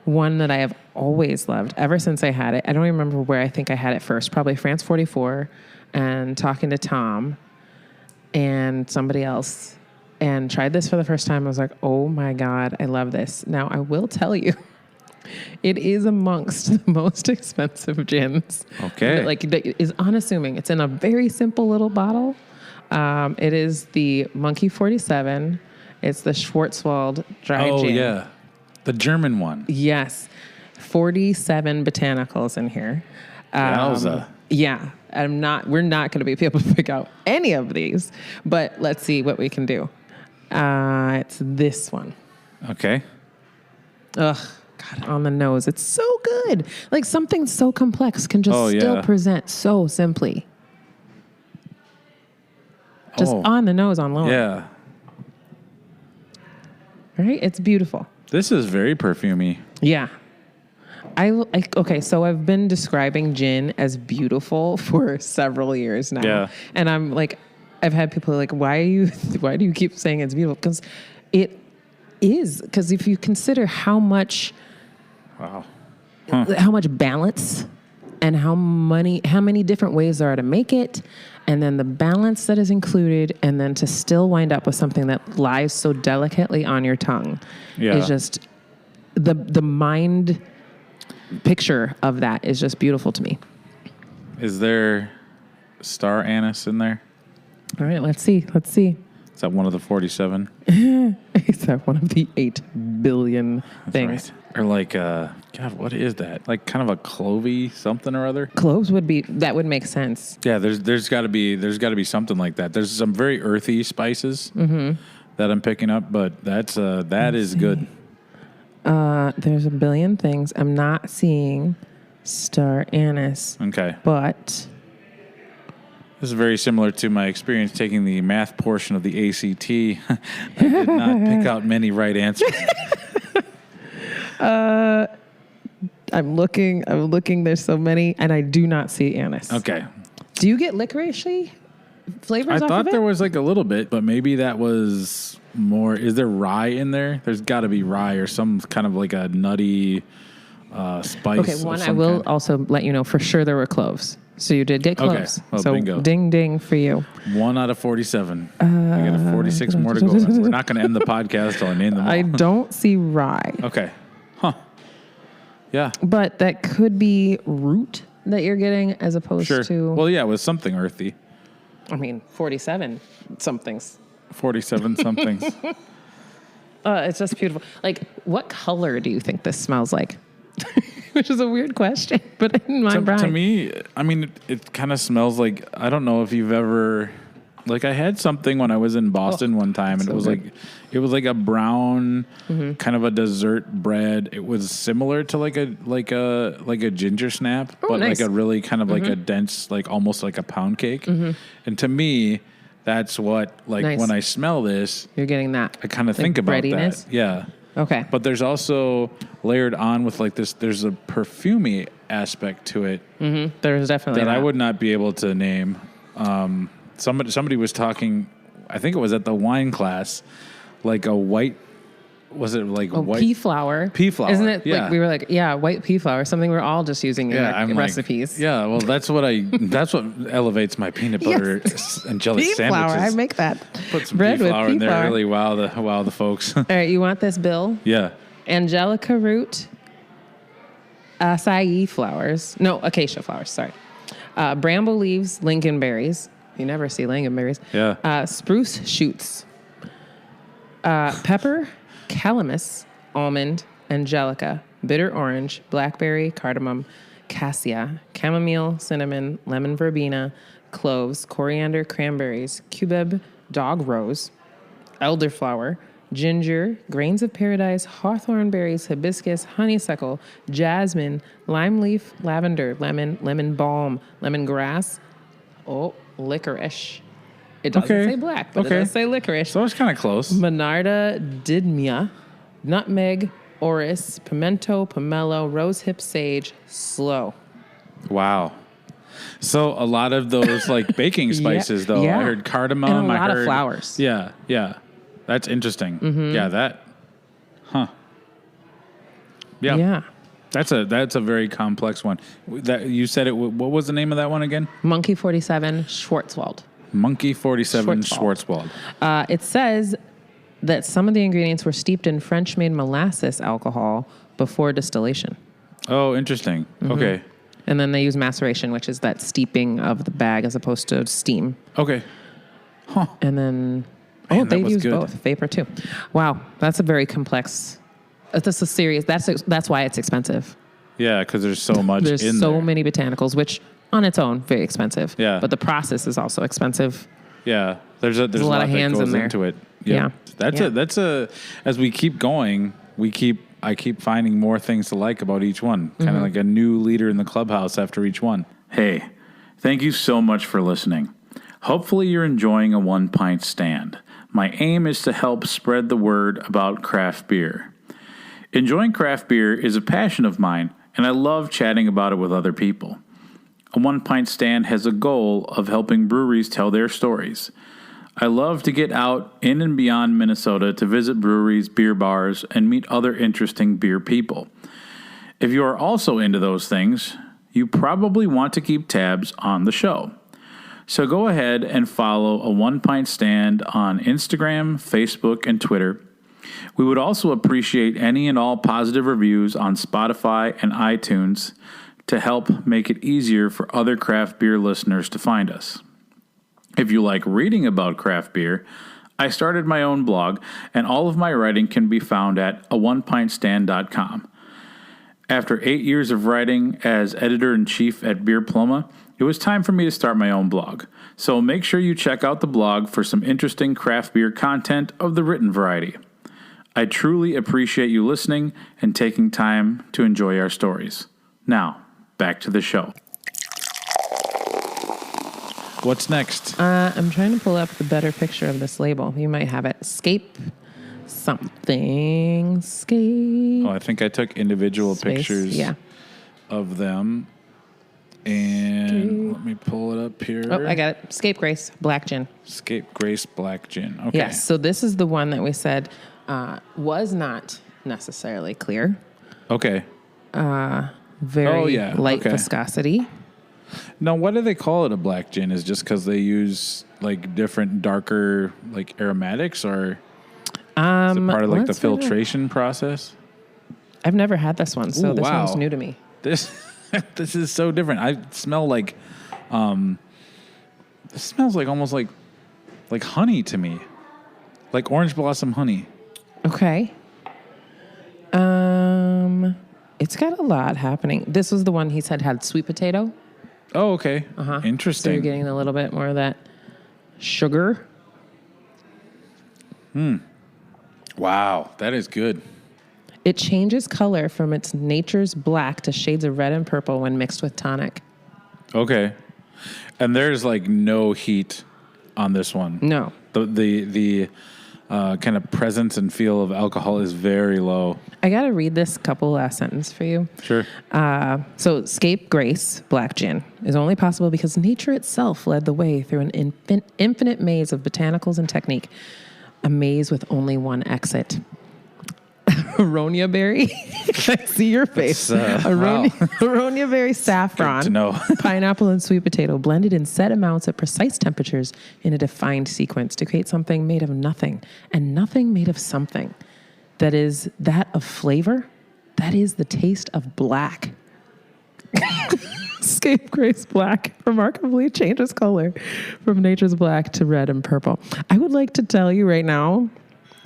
one that I have always loved ever since I had it. I don't even remember where I think I had it first, probably France 44 and talking to Tom and somebody else. and tried this for the first time. I was like, oh my God, I love this. Now, I will tell you, it is amongst the most expensive gins. Okay. Like, it is unassuming. It's in a very simple little bottle. It is the Monkey 47. It's the Schwarzwald dry gin. Oh, yeah. The German one. Yes. 47 botanicals in here. Yowza. Yeah. We're not going to be able to pick out any of these, but let's see what we can do. It's this one. Okay. Ugh. God, on the nose. It's so good. Like something so complex can just still present so simply. Just on the nose on lower. Yeah. Right? It's beautiful. This is very perfumey. Yeah. Okay, so I've been describing gin as beautiful for several years now. Yeah. And I'm like, I've had people like, why do you keep saying it's beautiful? Because it is. Because if you consider how much balance and how many different ways there are to make it, and then the balance that is included, and then to still wind up with something that lies so delicately on your tongue is just the mind picture of that is just beautiful to me. Is there star anise in there? All right, let's see. Is that one of the 47? Is that one of the 8 billion things? Right. Or like, God, what is that? Like kind of a clovey something or other? Cloves would make sense. Yeah, there's got to be something like that. There's some very earthy spices that I'm picking up, but that is good. There's a billion things. I'm not seeing star anise. Okay. But this is very similar to my experience taking the math portion of the ACT. I did not pick out many right answers. I'm looking. There's so many, and I do not see anise. Okay. Do you get licorice-y flavors? I off thought of it? there was like a little bit, but maybe that was more. Is there rye in there? There's got to be rye or some kind of like a nutty spice. Okay, one I will also let you know for sure there were cloves. So you did get cloves. Okay. Well, so bingo. Ding ding for you. 1 out of 47. We got 46 more to go. We're not going to end the podcast till I name them all. I don't see rye. Okay. Huh. Yeah. But that could be root that you're getting as opposed to... Well, yeah, it was something earthy. I mean, 47 somethings. 47 somethings. It's just beautiful. Like, what color do you think this smells like? Which is a weird question, but in my brain. To me, I mean, it kind of smells like, I don't know if you've ever, like I had something when I was in Boston one time, and it was like a brown kind of a dessert bread. It was similar to like a ginger snap, but nice. like a really kind of like a dense, like almost like a pound cake. And to me, that's what, like Nice. when I smell this, You're getting that. I kind of like think about breadiness? that. Yeah. Okay. But there's also layered on with like this, there's a perfumey aspect to it There's definitely that I would not be able to name. Somebody was talking, I think it was at the wine class, like a white, was it like white? Pea flour. Pea flour. Isn't it Yeah. like, we were like, yeah, white pea flour, something we're all just using in our I'm recipes. Like, yeah, well, that's what elevates my peanut butter and jelly Pea sandwiches. flour, I make that. Put some bread pea with flour pea in there, flour. really wow the folks. All right, you want this, Bill? Yeah. Angelica root, acai flowers. No, acacia flowers, sorry. Bramble leaves, lingonberries. You never see lingonberries. Yeah. Spruce shoots. Pepper, calamus, almond, angelica, bitter orange, blackberry, cardamom, cassia, chamomile, cinnamon, lemon verbena, cloves, coriander, cranberries, cubeb, dog rose, elderflower, ginger, grains of paradise, hawthorn berries, hibiscus, honeysuckle, jasmine, lime leaf, lavender, lemon balm, lemongrass, licorice. It doesn't say black, but it does say licorice. So it's kind of close. Monarda didmia, nutmeg, orris, pimento, pomelo, rosehip sage, sloe. Wow. So a lot of those like baking spices, though. yeah. I heard cardamom. And a lot I heard of flowers. Yeah, yeah. That's interesting. Yeah, that. Huh. Yeah. Yeah. That's a very complex one. That you said it. What was the name of that one again? Monkey 47 Schwarzwald. Monkey 47 Schwarzwald. It says that some of the ingredients were steeped in French-made molasses alcohol before distillation. Oh, interesting. Mm-hmm. Okay. And then they use maceration, which is that steeping of the bag as opposed to steam. Okay. Huh. And then, Man, they use good. both, vapor too. Wow, that's a very complex. That's a serious. That's why it's expensive. Yeah, because there's so much. There's in so there. many botanicals, which on its own very expensive. Yeah. But the process is also expensive. Yeah, there's a lot of hands that goes into it. Yep. Yeah. That's as we keep going, I keep finding more things to like about each one. Kind of like a new leader in the clubhouse after each one. Hey, thank you so much for listening. Hopefully you're enjoying a 1 pint stand. My aim is to help spread the word about craft beer. Enjoying craft beer is a passion of mine, and I love chatting about it with other people. A 1 pint stand has a goal of helping breweries tell their stories. I love to get out in and beyond Minnesota to visit breweries, beer bars, and meet other interesting beer people. If you are also into those things, you probably want to keep tabs on the show. So go ahead and follow a 1 pint stand on Instagram, Facebook, and Twitter. We would also appreciate any and all positive reviews on Spotify and iTunes to help make it easier for other craft beer listeners to find us. If you like reading about craft beer, I started my own blog, and all of my writing can be found at aonepintstand.com. After 8 years of writing as editor-in-chief at Beer Pluma, it was time for me to start my own blog. So make sure you check out the blog for some interesting craft beer content of the written variety. I truly appreciate you listening and taking time to enjoy our stories. Now, back to the show. What's next? I'm trying to pull up the better picture of this label. You might have it. Escape something. Escape. Oh, I think I took individual pictures of them. And let me pull it up here. Oh, I got it. Escape Grace, Black Gin. Escape Grace Black Gin. Okay. Yes, so this is the one that we said was not necessarily clear. Okay. Very light viscosity. Now, why do they call it a black gin? Is just because they use like different, darker, like aromatics, or is it part of like the filtration process? I've never had this one, so this one's new to me. This is so different. I smell like, this smells like almost like honey to me, like orange blossom honey. Okay. It's got a lot happening. This was the one he said had sweet potato. Oh, okay. Interesting. So you're getting a little bit more of that sugar. Wow, that is good. It changes color from its nature's black to shades of red and purple when mixed with tonic. Okay. And there's like no heat on this one. No. The kind of presence and feel of alcohol is very low. I got to read this couple last sentence for you. Sure. So Escape Grace Black Gin is only possible because nature itself led the way through an infinite maze of botanicals and technique, a maze with only one exit. Aronia berry. I see your face. Aronia berry, saffron, Good to know. pineapple, and sweet potato blended in set amounts at precise temperatures in a defined sequence to create something made of nothing and nothing made of something. That is that of flavor. That is the taste of black. Escape Grace Black remarkably changes color from nature's black to red and purple. I would like to tell you right now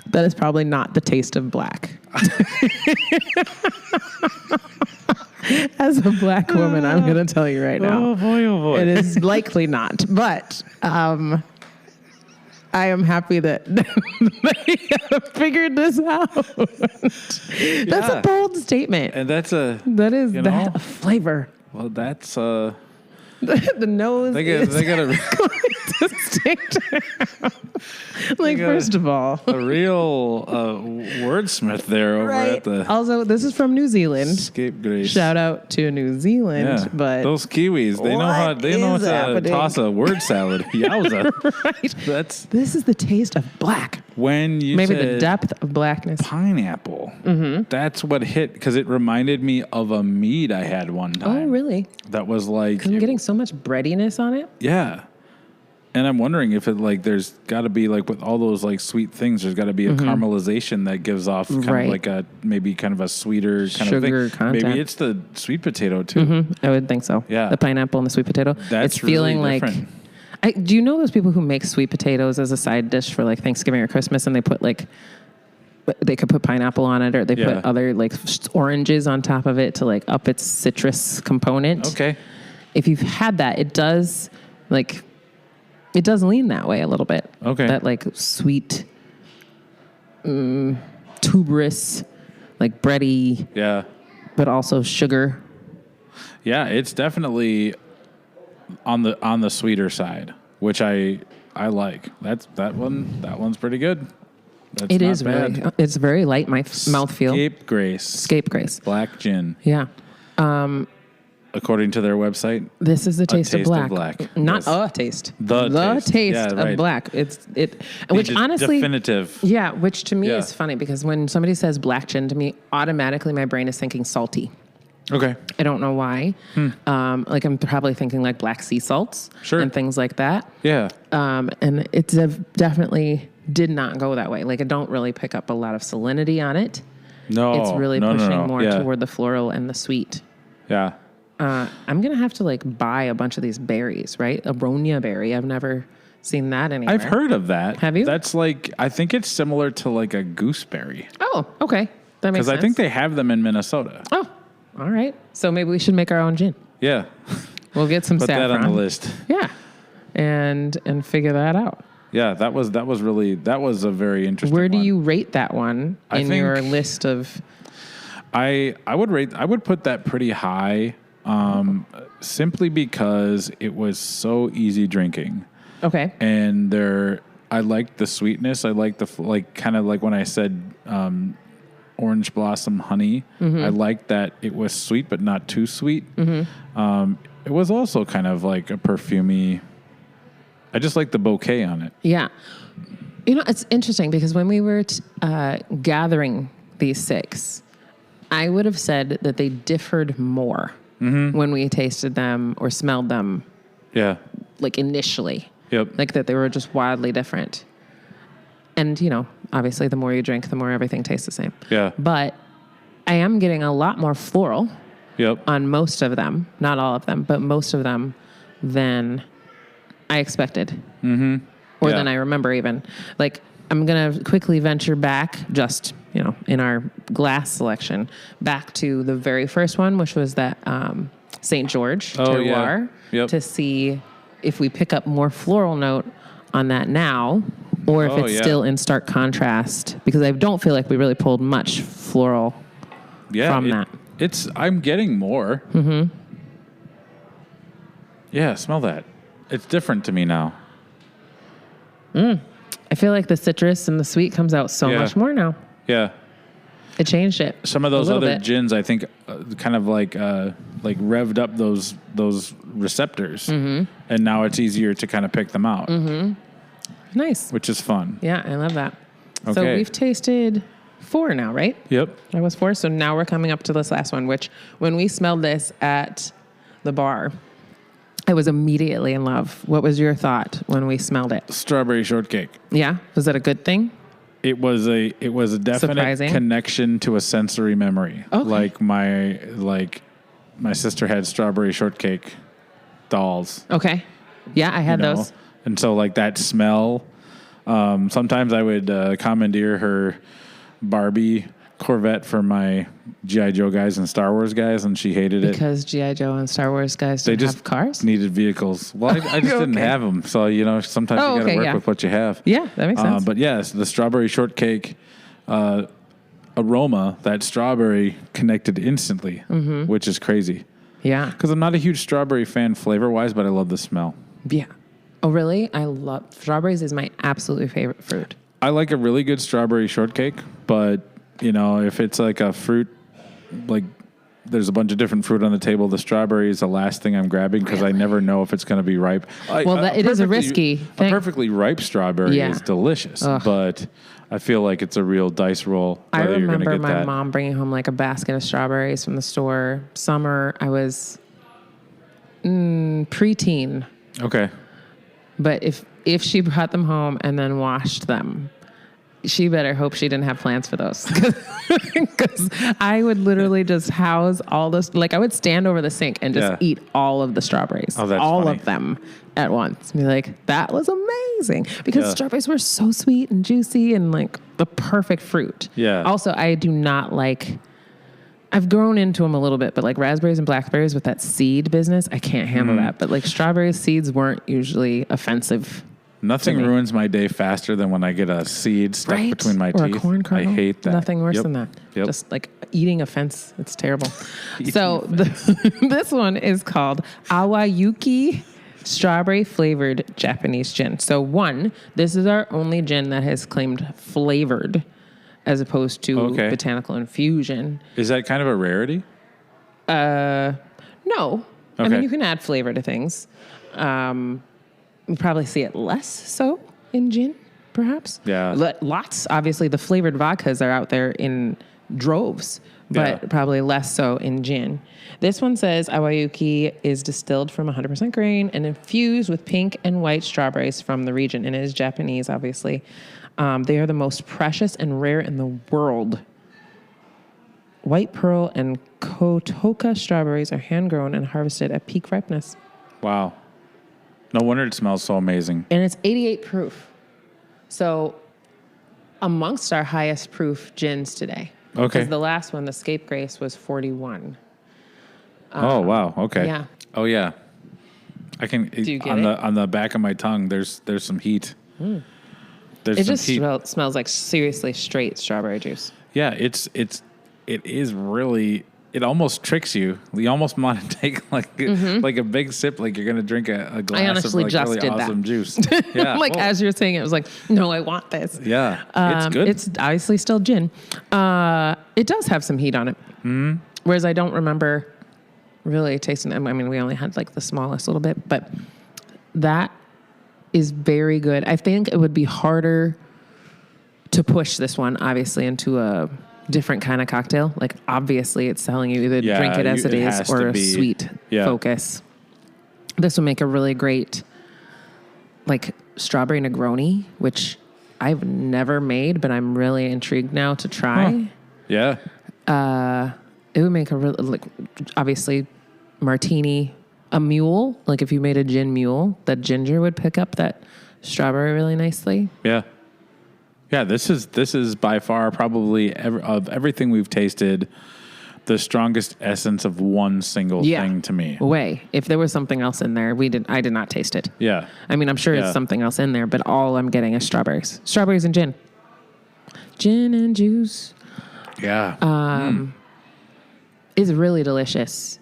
that is probably not the taste of black. As a black woman, I'm going to tell you right now. Oh boy. It is likely not. But I am happy that they have figured this out. That's a bold statement. And that is that flavor. Well, that's the nose they got a distinct. First of all, a real wordsmith there over at the. Also, this is from New Zealand. Escape Grace. Shout out to New Zealand. Yeah, but those Kiwis, they know how to toss a word salad. Yowza! Right. This is the taste of black. When you maybe said the depth of blackness. Pineapple. That's what hit, because it reminded me of a mead I had one time. Oh, really? That was like. I'm getting so much breadiness on it. Yeah. And I'm wondering if it like there's got to be like with all those like sweet things, there's got to be a caramelization that gives off kind of like a maybe kind of a sweeter kind sugar of thing. content. Maybe it's the sweet potato too. I would think so. Yeah, the pineapple and the sweet potato. That's it's feeling really like. different. Do you know those people who make sweet potatoes as a side dish for like Thanksgiving or Christmas, and they put like they could put pineapple on it, or they put other like oranges on top of it to like up its citrus component. Okay, if you've had that, it does lean that way a little bit. Okay. That like sweet, tuberous, like bready. Yeah. But also sugar. Yeah, it's definitely on the sweeter side, which I like. That one's pretty good. That's it is bad. It's very light mouthfeel. Scapegrace. Black gin. Yeah. According to their website, this is the taste of black. Not yes. a taste. The taste of black. Which honestly, definitive. Yeah, which to me is funny because when somebody says black gin, to me automatically my brain is thinking salty. Okay. I don't know why. Like I'm probably thinking like black sea salts and things like that. Yeah. And it's definitely did not go that way. Like I don't really pick up a lot of salinity on it. No. It's really pushing more Yeah. toward the floral and the sweet. Yeah. I'm going to have to like buy a bunch of these berries, right? Aronia berry. I've never seen that anywhere. I've heard of that. Have you? That's like, I think it's similar to like a gooseberry. Oh, okay. That makes sense. Because I think they have them in Minnesota. Oh, all right. So maybe we should make our own gin. Yeah. We'll get some saffron. Put that on the list. Yeah. And figure that out. Yeah, that was a very interesting Where do one. you rate that one in your list of? I would put that pretty high, simply because it was so easy drinking. Okay. And I liked the sweetness. I liked kind of like when I said orange blossom honey. I liked that it was sweet but not too sweet. It was also kind of like a perfumey. I just like the bouquet on it. Yeah. You know, it's interesting because when we were gathering these 6, I would have said that they differed more when we tasted them or smelled them. Yeah. Like initially. Yep. Like that they were just wildly different. And, you know, obviously the more you drink, the more everything tastes the same. Yeah. But I am getting a lot more floral on most of them. Not all of them, but most of them than I expected. Or than I remember even. Like, I'm going to quickly venture back, just, you know, in our glass selection, back to the very first one, which was that St. George terroir, to see if we pick up more floral note on that now, or if it's still in stark contrast, because I don't feel like we really pulled much floral from that. I'm getting more. Yeah, smell that. It's different to me now. I feel like the citrus and the sweet comes out so much more now. Yeah. It changed it. Some of those other gins, I think, kind of like revved up those receptors, and now it's easier to kind of pick them out. Nice. Which is fun. Yeah, I love that. Okay. So we've tasted 4 now, right? Yep. That was 4. So now we're coming up to this last one, which when we smelled this at the bar, I was immediately in love. What was your thought when we smelled it? Strawberry shortcake. Yeah? Was that a good thing? It was a definite Surprising. Connection to a sensory memory. Okay. Like my sister had strawberry shortcake dolls. Okay. Yeah, I had those. And so like that smell, sometimes I would commandeer her Barbie Corvette for my G.I. Joe guys and Star Wars guys, and she hated it. Because G.I. Joe and Star Wars guys don't have cars? Needed vehicles. Well, I just didn't have them. So, you know, sometimes you got to work with what you have. Yeah, that makes sense. But yes, the strawberry shortcake aroma, that strawberry connected instantly, which is crazy. Yeah. Because I'm not a huge strawberry fan flavor-wise, but I love the smell. Yeah. Oh, really? I love strawberries is my absolutely favorite fruit. I like a really good strawberry shortcake, but, you know, if it's like a fruit, like there's a bunch of different fruit on the table, the strawberry is the last thing I'm grabbing because I never know if it's going to be ripe. It is a risky thing. A perfectly ripe strawberry is delicious, but I feel like it's a real dice roll. I remember my mom bringing home like a basket of strawberries from the store. Summer, I was preteen. Okay. But if she brought them home and then washed them, she better hope she didn't have plans for those. Because I would literally just house all this. Like, I would stand over the sink and just eat all of the strawberries. Oh, that's all funny. of them at once. Be like, that was amazing. Because strawberries were so sweet and juicy and like the perfect fruit. Yeah. Also, I do not like... I've grown into them a little bit, but like raspberries and blackberries with that seed business, I can't handle that. But like strawberry seeds weren't usually offensive. Nothing ruins my day faster than when I get a seed stuck between my or teeth. A corn kernel. I hate that. Nothing worse than that. Yep. Just like eating a fence. It's terrible. So this one is called Awayuki Strawberry Flavored Japanese Gin. So this is our only gin that has claimed flavored as opposed to botanical infusion. Is that kind of a rarity? No. Okay. I mean, you can add flavor to things. You probably see it less so in gin, perhaps. Yeah. Lots. Obviously, the flavored vodkas are out there in droves, but probably less so in gin. This one says Awayuki is distilled from 100% grain and infused with pink and white strawberries from the region, and it is Japanese, obviously. They are the most precious and rare in the world. White pearl and kotoka strawberries are hand-grown and harvested at peak ripeness. Wow. No wonder it smells so amazing. And it's 88 proof. So amongst our highest proof gins today. Okay. Because the last one, the Scapegrace, was 41. Oh, wow. Okay. Yeah. Oh, yeah. I can... Do you get on the back of my tongue, there's some heat. There's It some just heat. smells like seriously straight strawberry juice. Yeah, it is really... It almost tricks you. You almost want to take like a big sip, like you're going to drink a glass I honestly of like just really did awesome that. juice. Yeah. Like as you're saying it, was like, no, I want this. Yeah, it's good. It's obviously still gin. It does have some heat on it. Whereas I don't remember really tasting it. I mean, we only had like the smallest little bit, but that is very good. I think it would be harder to push this one, obviously, into a different kind of cocktail. Like, obviously, it's telling you either drink it as it is or a sweet focus. This would make a really great, like, strawberry Negroni, which I've never made, but I'm really intrigued now to try. Huh. Yeah. It would make a really, like, obviously, martini, a mule. Like, if you made a gin mule, that ginger would pick up that strawberry really nicely. Yeah. Yeah, this is by far probably of everything we've tasted, the strongest essence of one single thing to me. Way. If there was something else in there, I did not taste it. Yeah. I mean, I'm sure it's something else in there, but all I'm getting is strawberries. Strawberries and gin. Gin and juice. Yeah. It's really delicious.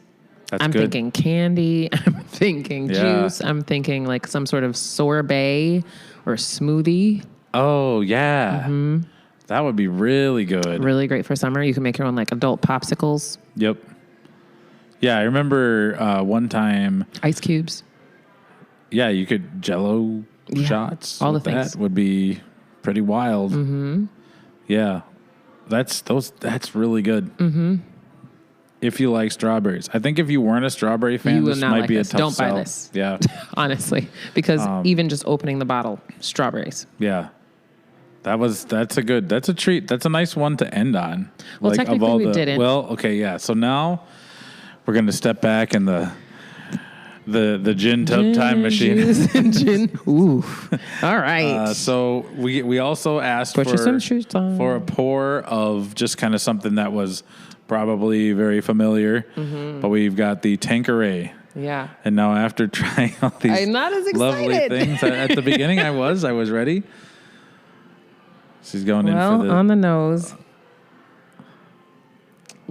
That's I'm good. thinking candy. I'm thinking juice. I'm thinking like some sort of sorbet or smoothie. Oh, yeah. That would be really good. Really great for summer. You can make your own like adult popsicles. Yep. Yeah, I remember one time. Ice cubes. Yeah, you could Jell-O shots. All the with things. That would be pretty wild. Yeah, that's really good. If you like strawberries, I think if you weren't a strawberry fan, You will this not might like be this. a tough Don't buy sell. this. Yeah, Honestly, because even just opening the bottle, strawberries. yeah. That's a treat. That's a nice one to end on. Well, like, technically of all we didn't. Well, okay, yeah. So now we're going to step back in the gin tub time machine. Gin. Ooh. All right. So we also asked Put your swimsuits on. for a pour of just kind of something that was probably very familiar, but we've got the Tanqueray. Yeah. And now after trying all these I'm not as lovely excited. things at the beginning, I was ready. She's going in for the on the nose.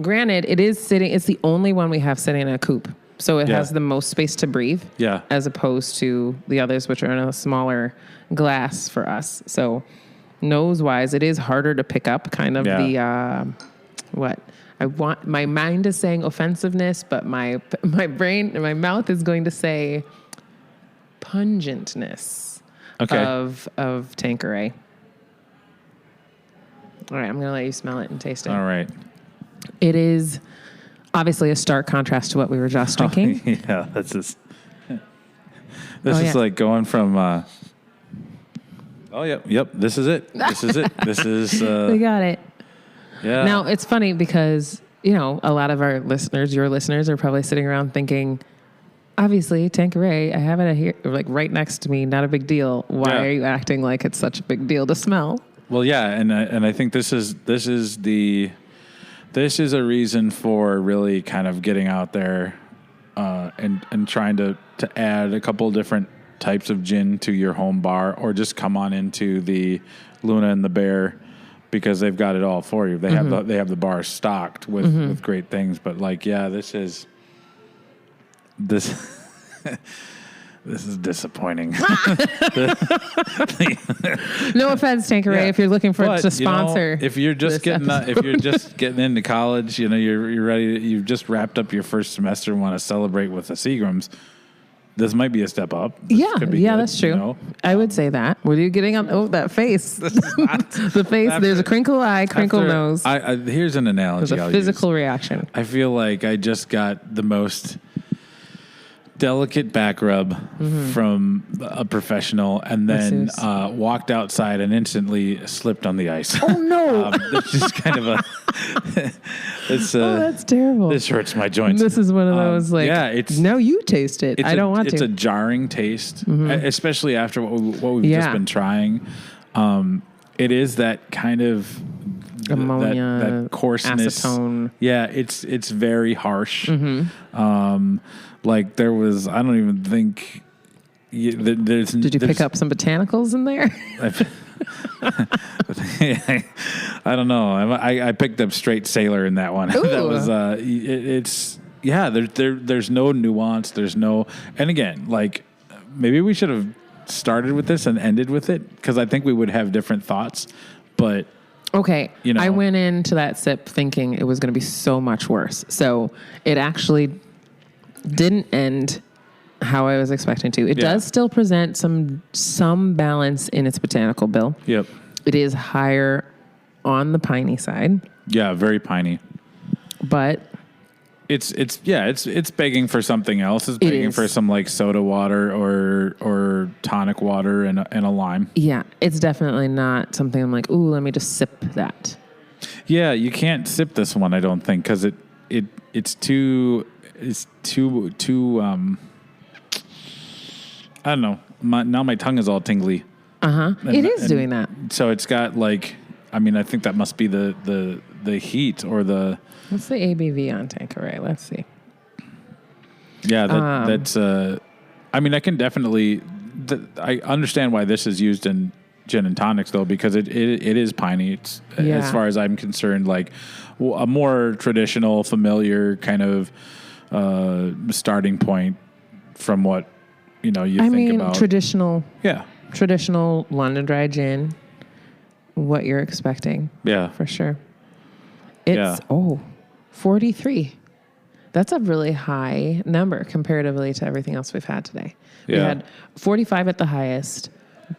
Granted, it's the only one we have sitting in a coupe. So it has the most space to breathe. Yeah. As opposed to the others, which are in a smaller glass for us. So nose-wise, it is harder to pick up kind of my mind is saying offensiveness, but my brain and my mouth is going to say pungentness of Tanqueray. All right, I'm going to let you smell it and taste it. All right. It is obviously a stark contrast to what we were just drinking. Yeah, that's just... This is like going from. Yep. This is it. This is it. This is. We got it. Yeah. Now it's funny because a lot of our listeners, your listeners, are probably sitting around thinking, obviously, Tanqueray, I have it here, like right next to me. Not a big deal. Why are you acting like it's such a big deal to smell? Well, yeah, and I think this is a reason for really kind of getting out there and trying to add a couple different types of gin to your home bar, or just come on into the Luna and the Bear, because they've got it all for you. They have the bar stocked with great things. But this is disappointing. No offense, Tanqueray, if you're looking for to sponsor. If you're just getting into college, you're ready. You've just wrapped up your first semester and want to celebrate with the Seagrams. This might be a step up. Yeah, that's true. I would say that. What are you getting on? Oh, that face. The face. There's a crinkle eye, crinkle nose. Here's an analogy. There's a physical reaction. I feel like I just got the most delicate back rub from a professional, and then walked outside and instantly slipped on the ice. Oh no! It's just kind of a. That's terrible. This hurts my joints. This is one of those it's now you taste it. I don't want to. It's a jarring taste, especially after what we've just been trying. It is that kind of ammonia, that coarseness, acetone. Yeah, it's very harsh. Like there was, I don't even think. Did you pick up some botanicals in there? I don't know. I picked up straight Sailor in that one. That was There's no nuance. There's no, and again, like maybe we should have started with this and ended with it, because I think we would have different thoughts. But okay, I went into that sip thinking it was going to be so much worse. So it actually didn't end how I was expecting to. It does still present some balance in its botanical bill. Yep. It is higher on the piney side. Yeah, very piney. But it's begging for something else. It's begging for some like soda water or tonic water and a lime. Yeah, it's definitely not something I'm like, ooh, let me just sip that. Yeah, you can't sip this one, I don't think, because it's too I don't know. Now my tongue is all tingly. It is doing that. So it's got like, I think that must be the heat or the. What's the ABV on Tanqueray? Let's see. Yeah, that's. I can definitely. I understand why this is used in gin and tonics though, because it is piney. It's as far as I'm concerned, like a more traditional, familiar kind of starting point from what. You think about traditional London dry gin. What you're expecting, for sure. It's 43. That's a really high number comparatively to everything else we've had today. We had 45 at the highest.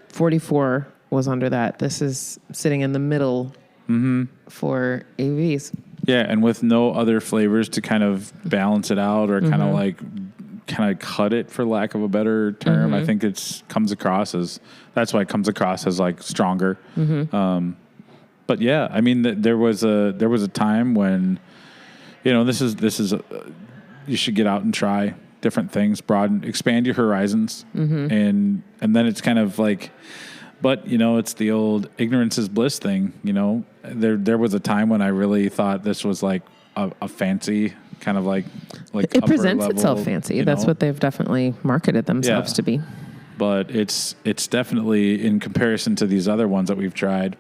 44 was under that. This is sitting in the middle for AVs. Yeah, and with no other flavors to kind of balance it out or kind of cut it, for lack of a better term. I think comes across as, that's why it comes across as like stronger. But yeah, there was a time when, this is you should get out and try different things, expand your horizons, and then it's kind of like, but it's the old ignorance is bliss thing. There was a time when I really thought this was like a fancy kind of like it presents level, itself fancy. That's what they've definitely marketed themselves to be. But it's definitely in comparison to these other ones that we've tried.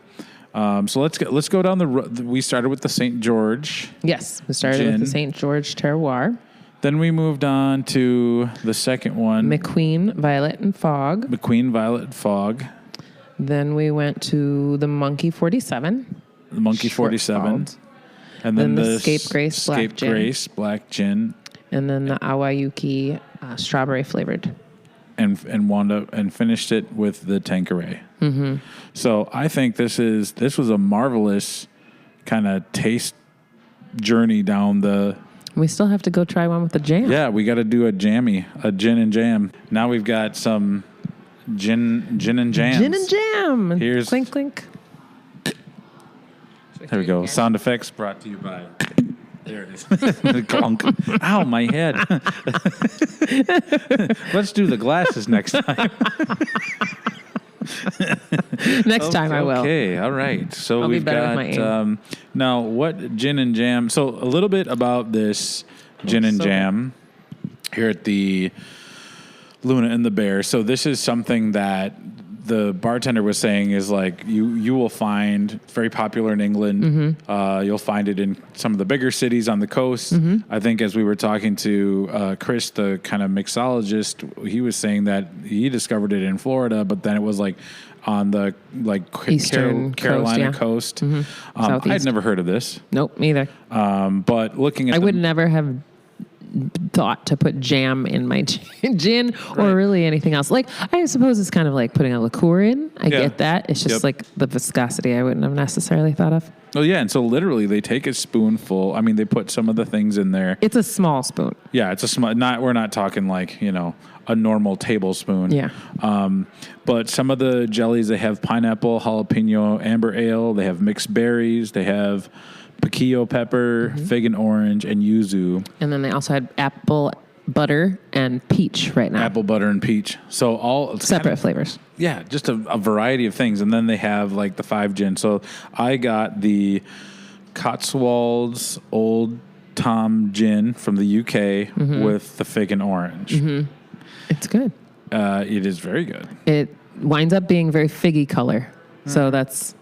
So let's go down the road. We started with the St. George. Yes, we started with the St. George Terroir. Then we moved on to the second one, McQueen Violet and Fog. Then we went to the Monkey 47. The Monkey 47. And then the Scapegrace Black Gin. And then the Awayuki strawberry flavored. And wound up and finished it with the Tanqueray. So I think this was a marvelous kind of taste journey down the We still have to go try one with the jam. Yeah, we got to do a gin and jam. Now we've got some gin and jams. Gin and jam. Here's clink, clink. There we go. Sound effects brought to you by. There it is. Clunk. Ow, my head. Let's do the glasses next time. Next time I will. Okay, all right. So I'll we've be better got with my aim. now what gin and jam. So a little bit about this gin and jam here at the Luna and the Bear. So this is something that the bartender was saying is like you will find very popular in England. Mm-hmm. You'll find it in some of the bigger cities on the coast. Mm-hmm. I think as we were talking to Chris, the kind of mixologist, he was saying that he discovered it in Florida, but then it was like on the Eastern Carolina coast. coast. Southeast. I'd never heard of this. Nope, neither. But looking at I would never have thought to put jam in my gin or really anything else. Like, I suppose it's kind of like putting a liqueur in. I get that. It's just like the viscosity I wouldn't have necessarily thought of. Oh, yeah. And so literally they take a spoonful. I mean, they put some of the things in there. It's a small spoon. Yeah, it's a small. We're not talking like, a normal tablespoon. Yeah. But some of the jellies, they have pineapple, jalapeno, amber ale. They have mixed berries. They have piquillo pepper, fig and orange, and yuzu. And then they also had apple butter and peach right now. Apple butter and peach. So all separate flavors. Yeah, just a variety of things. And then they have like the 5 gin. So I got the Cotswolds Old Tom gin from the UK with the fig and orange. It's good. It is very good. It winds up being very figgy color. So that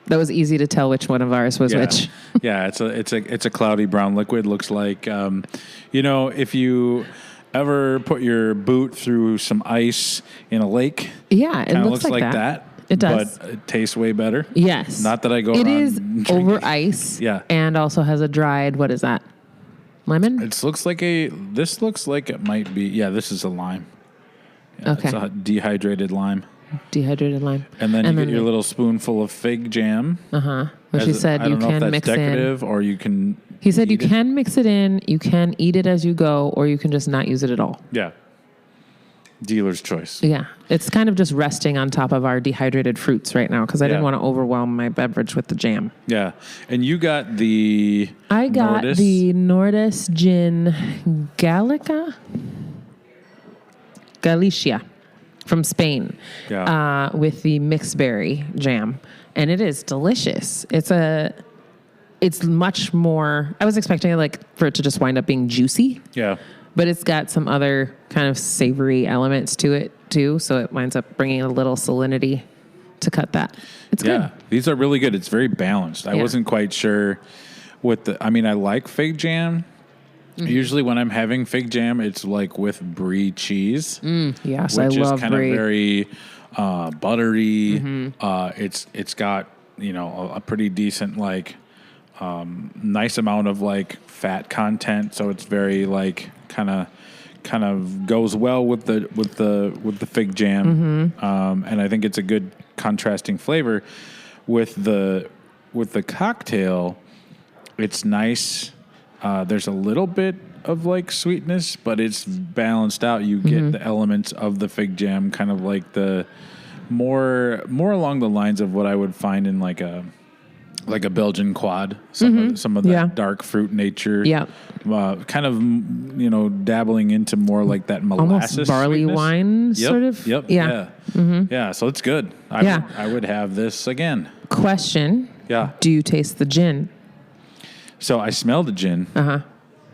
was easy to tell which one of ours was which. Yeah, it's a cloudy brown liquid. Looks like, if you ever put your boot through some ice in a lake. Yeah, it looks like that. It does. But it tastes way better. Yes. Not that I go It around is drinking. over ice. Yeah. And also has a dried, what is that? Lemon? This looks like it might be, this is a lime. Yeah, Okay. It's a dehydrated lime. Dehydrated lime. And then you get your little spoonful of fig jam. Which he said I don't know if that's mix decorative in. or you can. He said you eat it. can mix it in, you can eat it as you go, or you can just not use it at all. Yeah. Dealer's choice. Yeah. It's kind of just resting on top of our dehydrated fruits right now because I didn't want to overwhelm my beverage with the jam. Yeah. And you got the I got Nordis. the Nordis Gin Galicia from Spain with the mixed berry jam. And it is delicious. It's much more, I was expecting for it to just wind up being juicy. Yeah. But it's got some other kind of savory elements to it too. So it winds up bringing a little salinity to cut that. It's good. These are really good. It's very balanced. I wasn't quite sure I like fig jam. Usually when I'm having fig jam, it's like with brie cheese. Yes, which I love is kind brie. of very buttery. It's got, a pretty decent nice amount of fat content. So it's very kind of goes well with the fig jam. And I think it's a good contrasting flavor with the cocktail. It's nice. There's a little bit of sweetness, but it's balanced out. You get the elements of the fig jam, kind of like the more along the lines of what I would find in like a Belgian quad. Some of that dark fruit nature. Yeah. Kind of dabbling into more like that molasses almost barley sweetness. Wine sort of. Yep. Yeah. Yeah. So it's good. I would have this again. Question. Yeah. Do you taste the gin? So I smell the gin,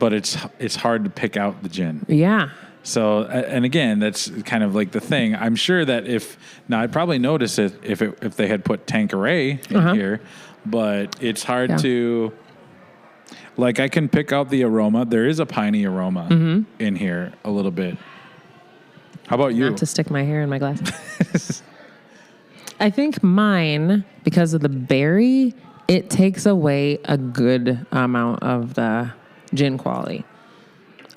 but it's hard to pick out the gin. Yeah. So, and again, that's kind of like the thing. I'm sure that I'd probably notice it if they had put Tanqueray in here, but it's hard to, I can pick out the aroma. There is a piney aroma in here a little bit. How about you? Not to stick my hair in my glass. I think mine, because of the berry, it takes away a good amount of the gin quality.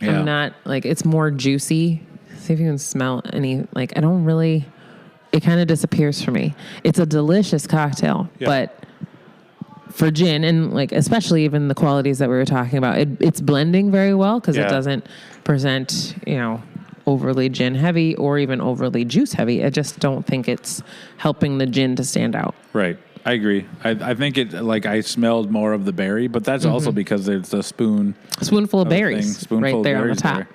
Yeah. I'm not it's more juicy. See if you can smell any, I don't really, it kind of disappears for me. It's a delicious cocktail, but for gin, and like especially even the qualities that we were talking about, it's blending very well because it doesn't present, overly gin heavy or even overly juice heavy. I just don't think it's helping the gin to stand out. Right. I agree. I think I smelled more of the berry, but that's also because it's a spoonful of berries right there on the top. There.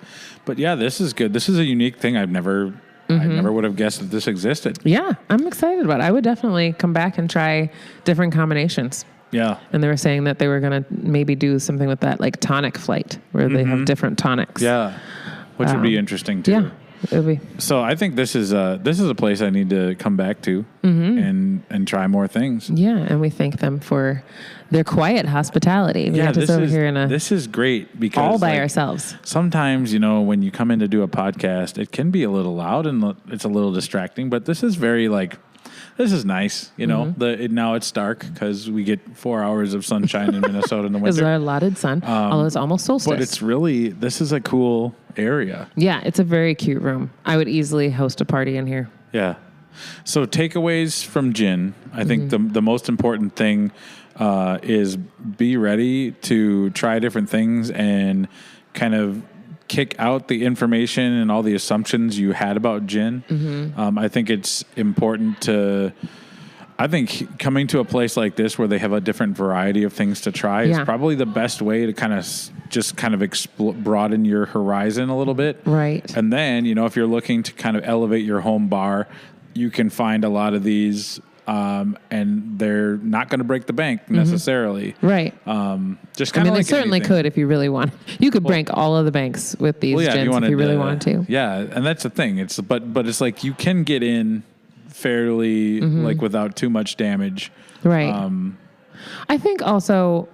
But yeah, this is good. This is a unique thing. I never would have guessed that this existed. Yeah, I'm excited about it. I would definitely come back and try different combinations. Yeah. And they were saying that they were going to maybe do something with that, like tonic flight, where they have different tonics. Yeah. Which would be interesting too. Yeah. It would be. So I think this is a place I need to come back to and try more things. Yeah, and we thank them for their quiet hospitality. We have us over here this is great because all by ourselves. Sometimes, when you come in to do a podcast, it can be a little loud and it's a little distracting, but this is very this is nice, now it's dark because we get 4 hours of sunshine in Minnesota in the winter. It's our allotted sun, although it's almost solstice. But this is a cool area. Yeah, it's a very cute room. I would easily host a party in here. Yeah. So takeaways from gin, I think the most important thing is be ready to try different things and kind of kick out the information and all the assumptions you had about gin. I think it's important coming to a place like this where they have a different variety of things to try is probably the best way to kind of broaden your horizon a little bit. Right. And then, if you're looking to kind of elevate your home bar, you can find a lot of these and they're not going to break the bank necessarily. Right. Just kind of they certainly could if you really want. You could break all of the banks with these gins if you really wanted to. Yeah, and that's the thing. But it's like you can get in fairly without too much damage. Right. I think also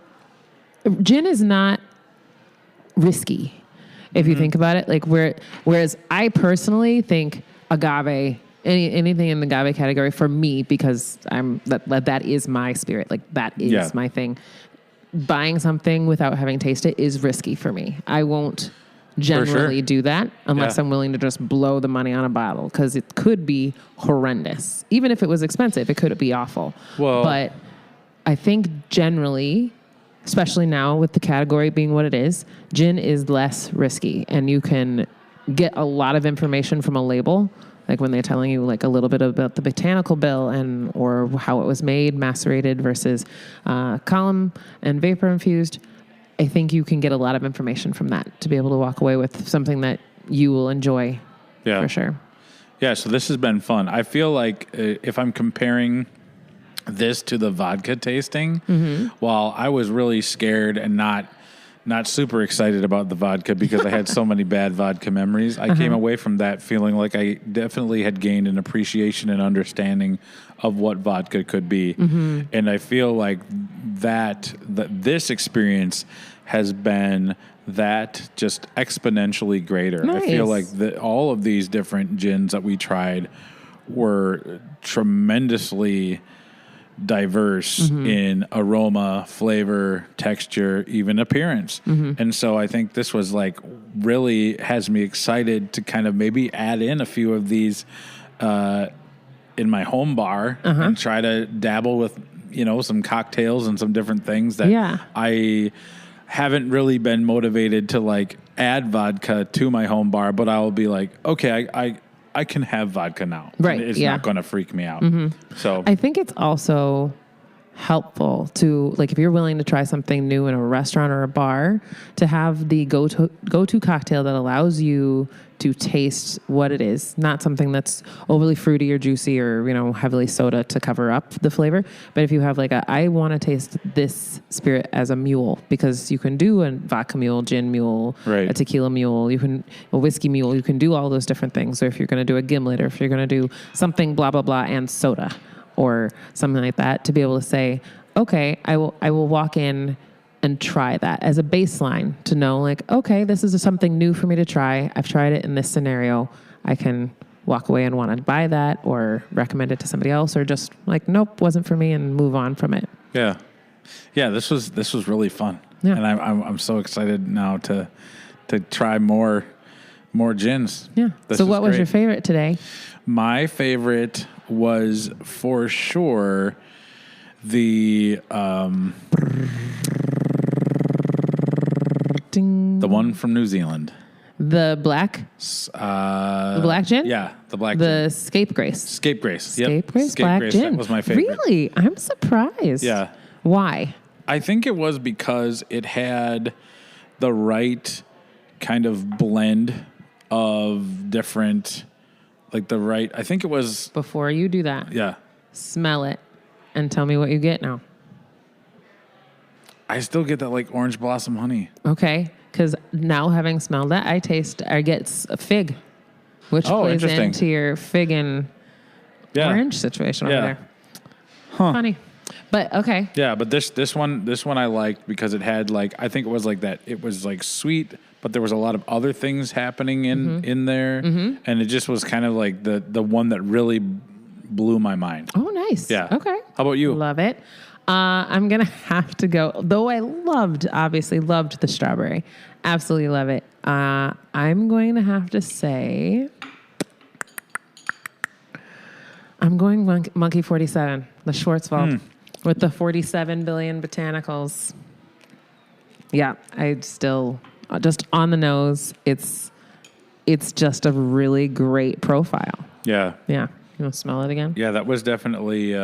gin is not risky if you think about it. Whereas I personally think agave. Anything in the agave category for me, because that is my spirit. That is my thing. Buying something without having tasted it is risky for me. I won't generally do that unless I'm willing to just blow the money on a bottle because it could be horrendous. Even if it was expensive, it could be awful. Well, but I think generally, especially now with the category being what it is, gin is less risky, and you can get a lot of information from a label. Like when they're telling you a little bit about the botanical bill or how it was made, macerated versus column and vapor infused, I think you can get a lot of information from that to be able to walk away with something that you will enjoy for sure. Yeah, so this has been fun. I feel like if I'm comparing this to the vodka tasting, while I was really scared and not super excited about the vodka because I had so many bad vodka memories. I came away from that feeling like I definitely had gained an appreciation and understanding of what vodka could be. And I feel like that this experience has been that just exponentially greater. Nice. I feel like all of these different gins that we tried were tremendously diverse in aroma, flavor, texture, even appearance. And so I think this was really has me excited to kind of maybe add in a few of these in my home bar and try to dabble with, some cocktails and some different things that I haven't really been motivated to add vodka to my home bar, but I will be okay, I can have vodka now. Right. It's not going to freak me out. So I think it's also helpful to, if you're willing to try something new in a restaurant or a bar, to have the go-to cocktail that allows you to taste what it is. Not something that's overly fruity or juicy or, heavily soda to cover up the flavor. But if you have I want to taste this spirit as a mule, because you can do a vodka mule, gin mule, a tequila mule, a whiskey mule, you can do all those different things. Or if you're going to do a gimlet, or if you're going to do something blah, blah, blah, and soda or something like that, to be able to say, okay, I will walk in and try that as a baseline to know okay, this is something new for me to try. I've tried it in this scenario. I can walk away and want to buy that or recommend it to somebody else, or just nope, wasn't for me, and move on from it. Yeah. Yeah. This was really fun. Yeah. And I'm so excited now to try more gins. Yeah. So what was your favorite today? My favorite was for sure The one from New Zealand. The black? The black gin? Yeah, the black gin. The gin. Scapegrace. Scapegrace. Yep. Scapegrace black gin. That was my favorite. Really? I'm surprised. Yeah. Why? I think it was because it had the right kind of blend of different, I think it was... Before you do that. Yeah. Smell it and tell me what you get now. I still get that orange blossom honey. Okay. Because now having smelled that, I get a fig, which plays into your fig and orange situation over there. Huh. Funny. But okay. Yeah, but this one I liked because it had I think it was that it was sweet, but there was a lot of other things happening in there, and it just was kind of the one that really blew my mind. Oh, nice. Yeah. Okay. How about you? Love it. I'm going to have to go, though I obviously loved the strawberry. Absolutely love it. I'm going to have to say, I'm going Monkey 47, the Schwarzwald, with the 47 billion botanicals. Yeah, I still, just on the nose, it's just a really great profile. Yeah. Yeah. You want to smell it again? Yeah, that was definitely...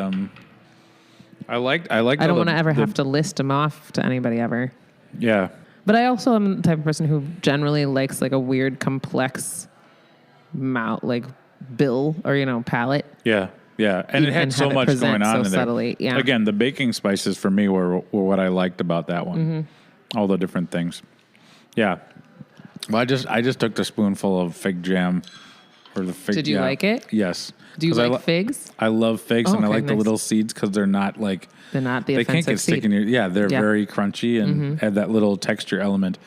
I like. I don't want to ever have to list them off to anybody ever. Yeah. But I also am the type of person who generally likes a weird, complex mouth, bill or palate. Yeah. Yeah. And it had so much going on in there. Subtly. Yeah. Again, the baking spices for me were what I liked about that one. All the different things. Yeah. Well, I just took the spoonful of fig jam. Or the fig. Did you like it? Yes. Do you like figs? I love figs, and I like the little seeds because they're not they're not the offensive seed. They can't get stick in your... Yeah, they're very crunchy and have that little texture element.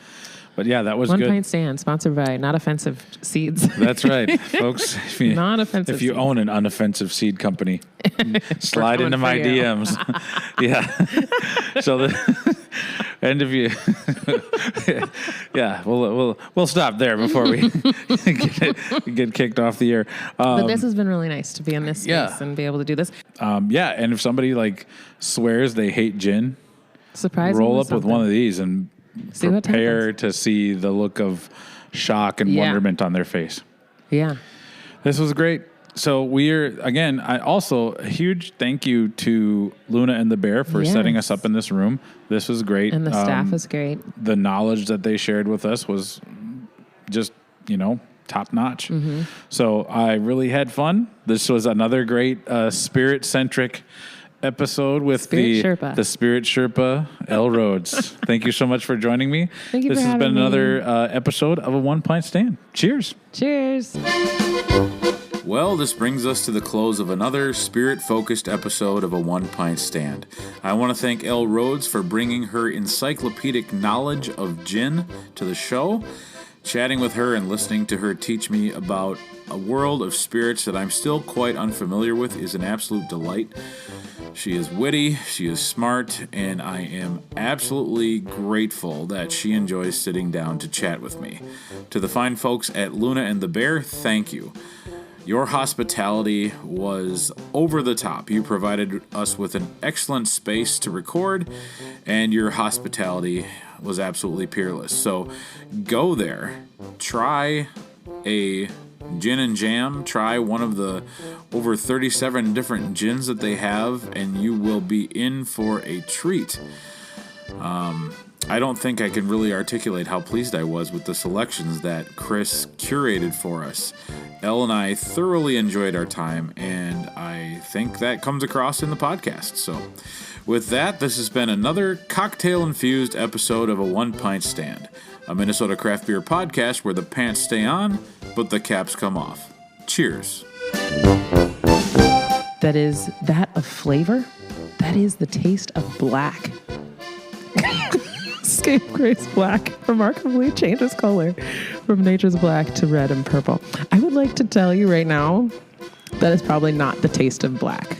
But yeah, that was good. 1 Pint Stand, sponsored by Not Offensive Seeds. That's right, folks. Non-offensive If you seeds. own an unoffensive seed company, slide into my DMs. Yeah. So and if you... yeah, we'll stop there before we get kicked off the air. But this has been really nice to be in this space and be able to do this. Yeah, and if somebody swears they hate gin, surprise, roll up with one of these and prepare to see the look of shock and wonderment on their face. Yeah. This was great. So I also a huge thank you to Luna and the Bear for setting us up in this room. This was great. And the staff is great. The knowledge that they shared with us was just, top notch. So I really had fun. This was another great spirit-centric episode with the Spirit Sherpa, Elle Rhodes. Thank you so much for joining me. Thank you. This has been another episode of a 1 Pint Stand. Cheers. Cheers. Well, this brings us to the close of another spirit-focused episode of a 1 Pint Stand. I want to thank Elle Rhodes for bringing her encyclopedic knowledge of gin to the show. Chatting with her and listening to her teach me about a world of spirits that I'm still quite unfamiliar with is an absolute delight. She is witty, she is smart, and I am absolutely grateful that she enjoys sitting down to chat with me. To the fine folks at Luna and the Bear, thank you. Your hospitality was over the top. You provided us with an excellent space to record, and your hospitality was absolutely peerless. So go there, try a gin and jam, try one of the over 37 different gins that they have, and you will be in for a treat. I don't think I can really articulate how pleased I was with the selections that Chris curated for us. Elle and I thoroughly enjoyed our time, and I think that comes across in the podcast. So with that, this has been another cocktail-infused episode of a 1 Pint Stand, a Minnesota craft beer podcast where the pants stay on, but the caps come off. Cheers. That is that of flavor. That is the taste of black. Scapegrace black remarkably changes color from nature's black to red and purple. I would like to tell you right now that is probably not the taste of black.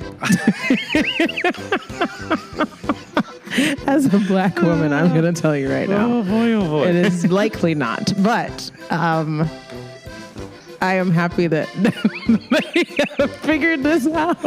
As a black woman, I'm going to tell you right now. Oh boy. It is likely not. But I am happy that they have figured this out.